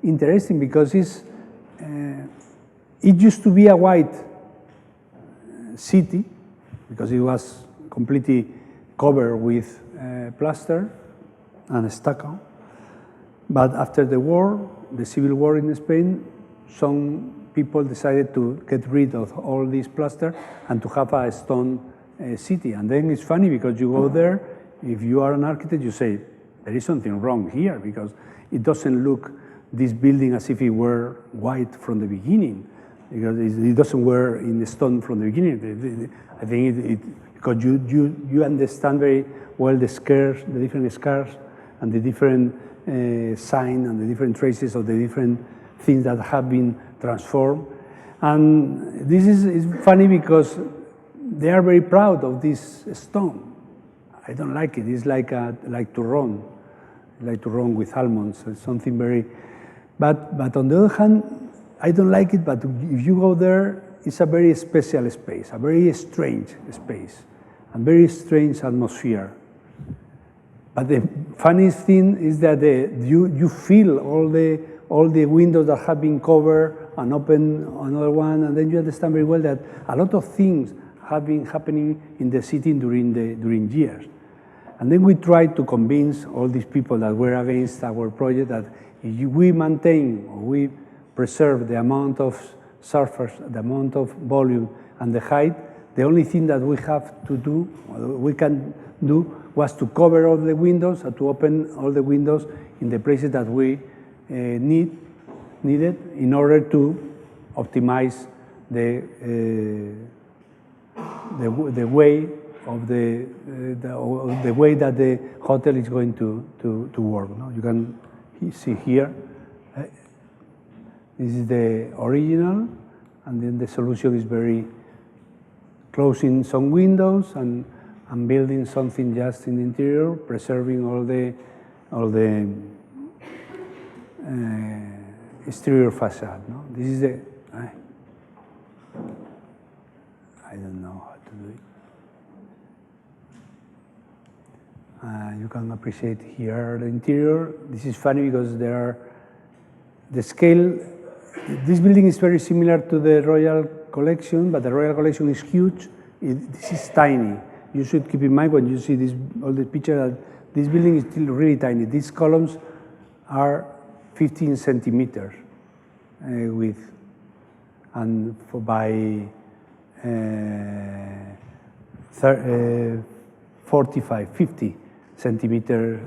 interesting because it used to be a white city because it was completely covered with plaster and stucco. But after the war, the civil war in Spain, some people decided to get rid of all this plaster and to have a stone city. And then it's funny because you go there, if you are an architect, you say, there is something wrong here because it doesn't look this building as if it were white from the beginning, because it doesn't were in the stone from the beginning. I think because you understand very well the scars, the different scars, and the different sign and the different traces of the different things that have been transformed. And this is funny because they are very proud of this stone. I don't like it. It's like turrón, with almonds. It's something very. But on the other hand, I don't like it. But if you go there, it's a very special space, a very strange space, a very strange atmosphere. But the funniest thing is that you feel all the windows that have been covered and open another one, and then you understand very well that a lot of things have been happening in the city during years. And then we tried to convince all these people that were against our project that if we maintain or we preserve the amount of surface, the amount of volume and the height, the only thing that we have to do, we can do, was to cover all the windows and to open all the windows in the places that we needed in order to optimize the way of the way that the hotel is going to work. No? You can see here. This is the original, and then the solution is very closing some windows and building something just in the interior, preserving all the exterior facade. No? This is the. I don't know how to do it. You can appreciate here the interior. This is funny because there are the scale. This building is very similar to the Royal Collection, but the Royal Collection is huge. This is tiny. You should keep in mind when you see this, all the picture, that this building is still really tiny. These columns are 15 centimeters width, and by 50 centimeter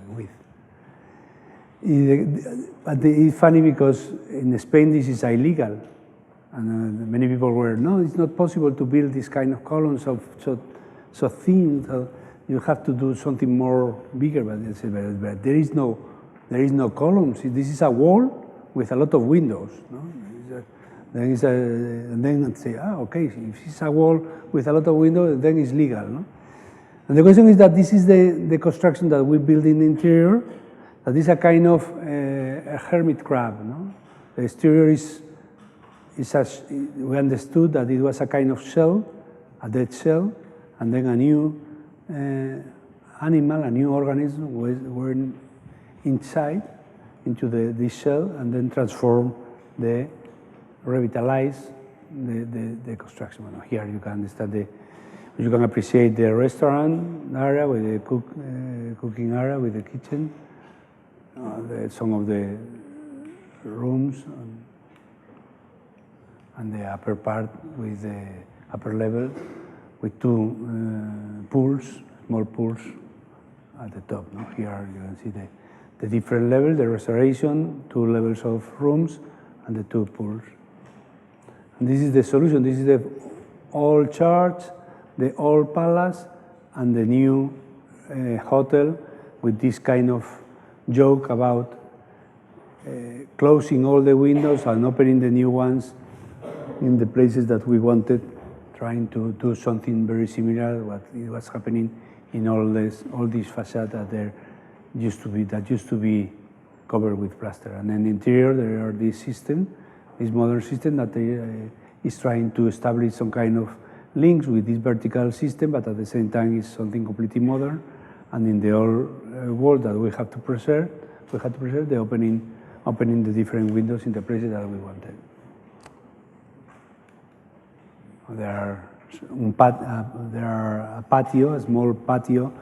width. But it's funny because in Spain this is illegal, and many people were, no, it's not possible to build this kind of columns of so thin. So you have to do something more bigger. But there is no columns. This is a wall with a lot of windows. No? And then say, okay, if it's a wall with a lot of windows, then it's legal. No? And the question is that this is the construction that we build in the interior, that is a kind of a hermit crab. No? The exterior we understood that it was a kind of shell, a dead shell, and then a new animal, a new organism were inside into this shell, and then revitalize the construction. Well, here you can understand you can appreciate the restaurant area with the cooking area with the kitchen, some of the rooms. and the upper part with the upper level with two pools, small pools at the top. No? Here you can see the different levels, the restoration, 2 levels of rooms, and the 2 pools. And this is the solution. This is the old church, the old palace, and the new hotel with this kind of joke about closing all the windows and opening the new ones in the places that we wanted, trying to do something very similar to what was happening in all these facades that used to be covered with plaster. And then interior, there are this modern system that is trying to establish some kind of links with this vertical system, but at the same time is something completely modern. And in the old world that we have to preserve the opening the different windows in the places that we wanted. There are a patio, a small patio,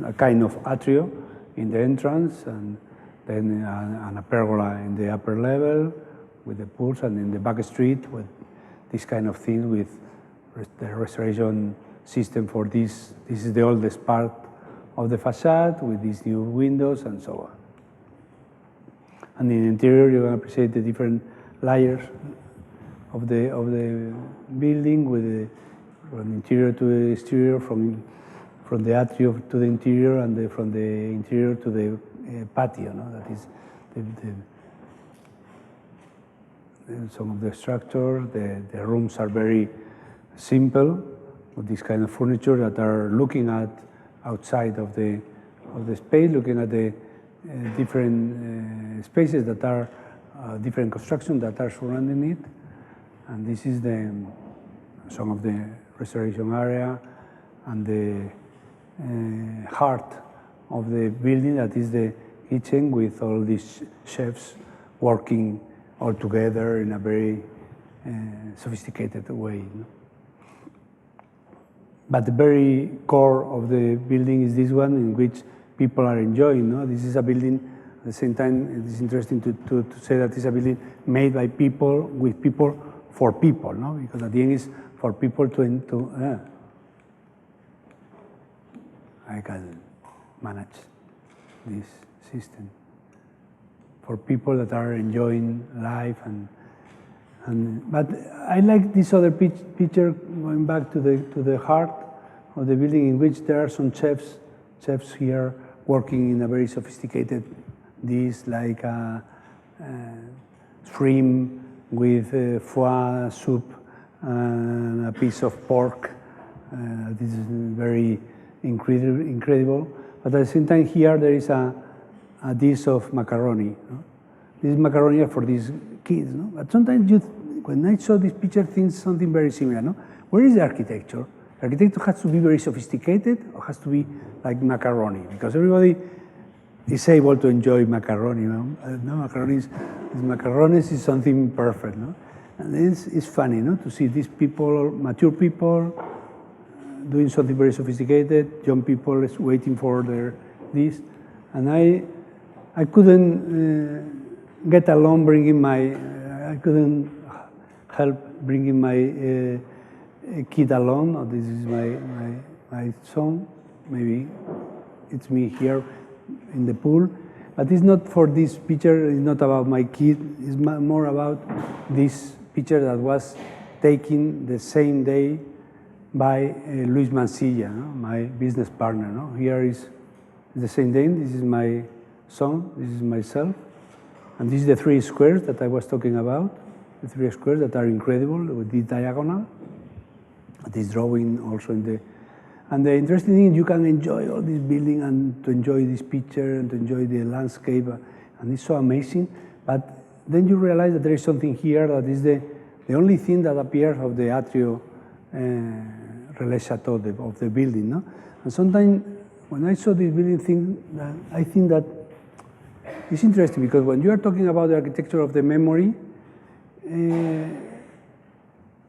a kind of atrio in the entrance, and then a pergola in the upper level with the pools, and in the back street with this kind of thing with the restoration system for this. This is the oldest part of the facade with these new windows and so on. And in the interior, you can appreciate the different layers of the building with from interior to the exterior, from the atrium to the interior, and from the interior to the patio. No? That is some of the structures. The rooms are very simple with this kind of furniture that are looking at outside of the space, looking at the different spaces that are different constructions that are surrounding it. And this is some of the restoration area and the heart of the building, that is the kitchen with all these chefs working all together in a very sophisticated way. No? But the very core of the building is this one, in which people are enjoying. No? This is a building, at the same time, it is interesting to say that it's a building made by people, with people, for people, no? Because at the end is for people to I can manage this system. For people that are enjoying life but I like this other picture, going back to the heart of the building, in which there are some chefs here working in a very sophisticated dish, like shrimp with foie soup and a piece of pork. This is very incredible. But at the same time, here there is a dish of macaroni. No? This is macaroni for these kids. No? But sometimes when I saw this picture, think something very similar. No? Where is the architecture? The architecture has to be very sophisticated, or has to be like macaroni? Because everybody is able to enjoy macaroni. No, macaroni is something perfect. No? And it's funny, no, to see these people, mature people, doing something very sophisticated, young people is waiting for this, and I couldn't get along I couldn't help bringing my kid along. This is my son. Maybe it's me here in the pool, but it's not for this picture. It's not about my kid. It's more about this picture that was taken the same day by Luis Mansilla, no? My business partner. No? Here is the same day. This is my son. This is myself, and this is the 3 squares that I was talking about. The 3 squares that are incredible with this diagonal. This drawing also in the. And the interesting thing, you can enjoy all this building and to enjoy this picture and to enjoy the landscape, and it's so amazing. But then you realize that there is something here that is the only thing that appears of the atrio relais chateau of the building. No? And sometimes when I saw this building, I think that it's interesting, because when you are talking about the architecture of the memory,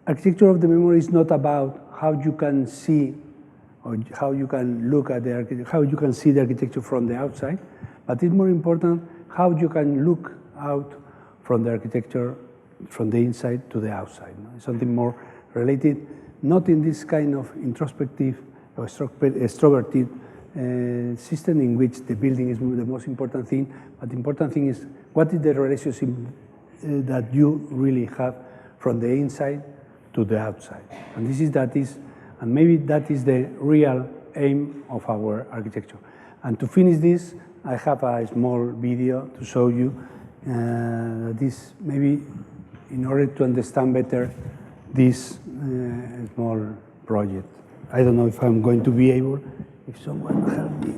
architecture of the memory is not about how you can see or how you can look at the architecture, how you can see the architecture from the outside, but it's more important how you can look out from the architecture from the inside to the outside. No? It's something more related, not in this kind of introspective or extroverted system in which the building is the most important thing, but the important thing is what is the relationship that you really have from the inside to the outside. And and maybe that is the real aim of our architecture. And to finish this, I have a small video to show you this, maybe in order to understand better this small project. I don't know if I'm going to be able, if someone help me.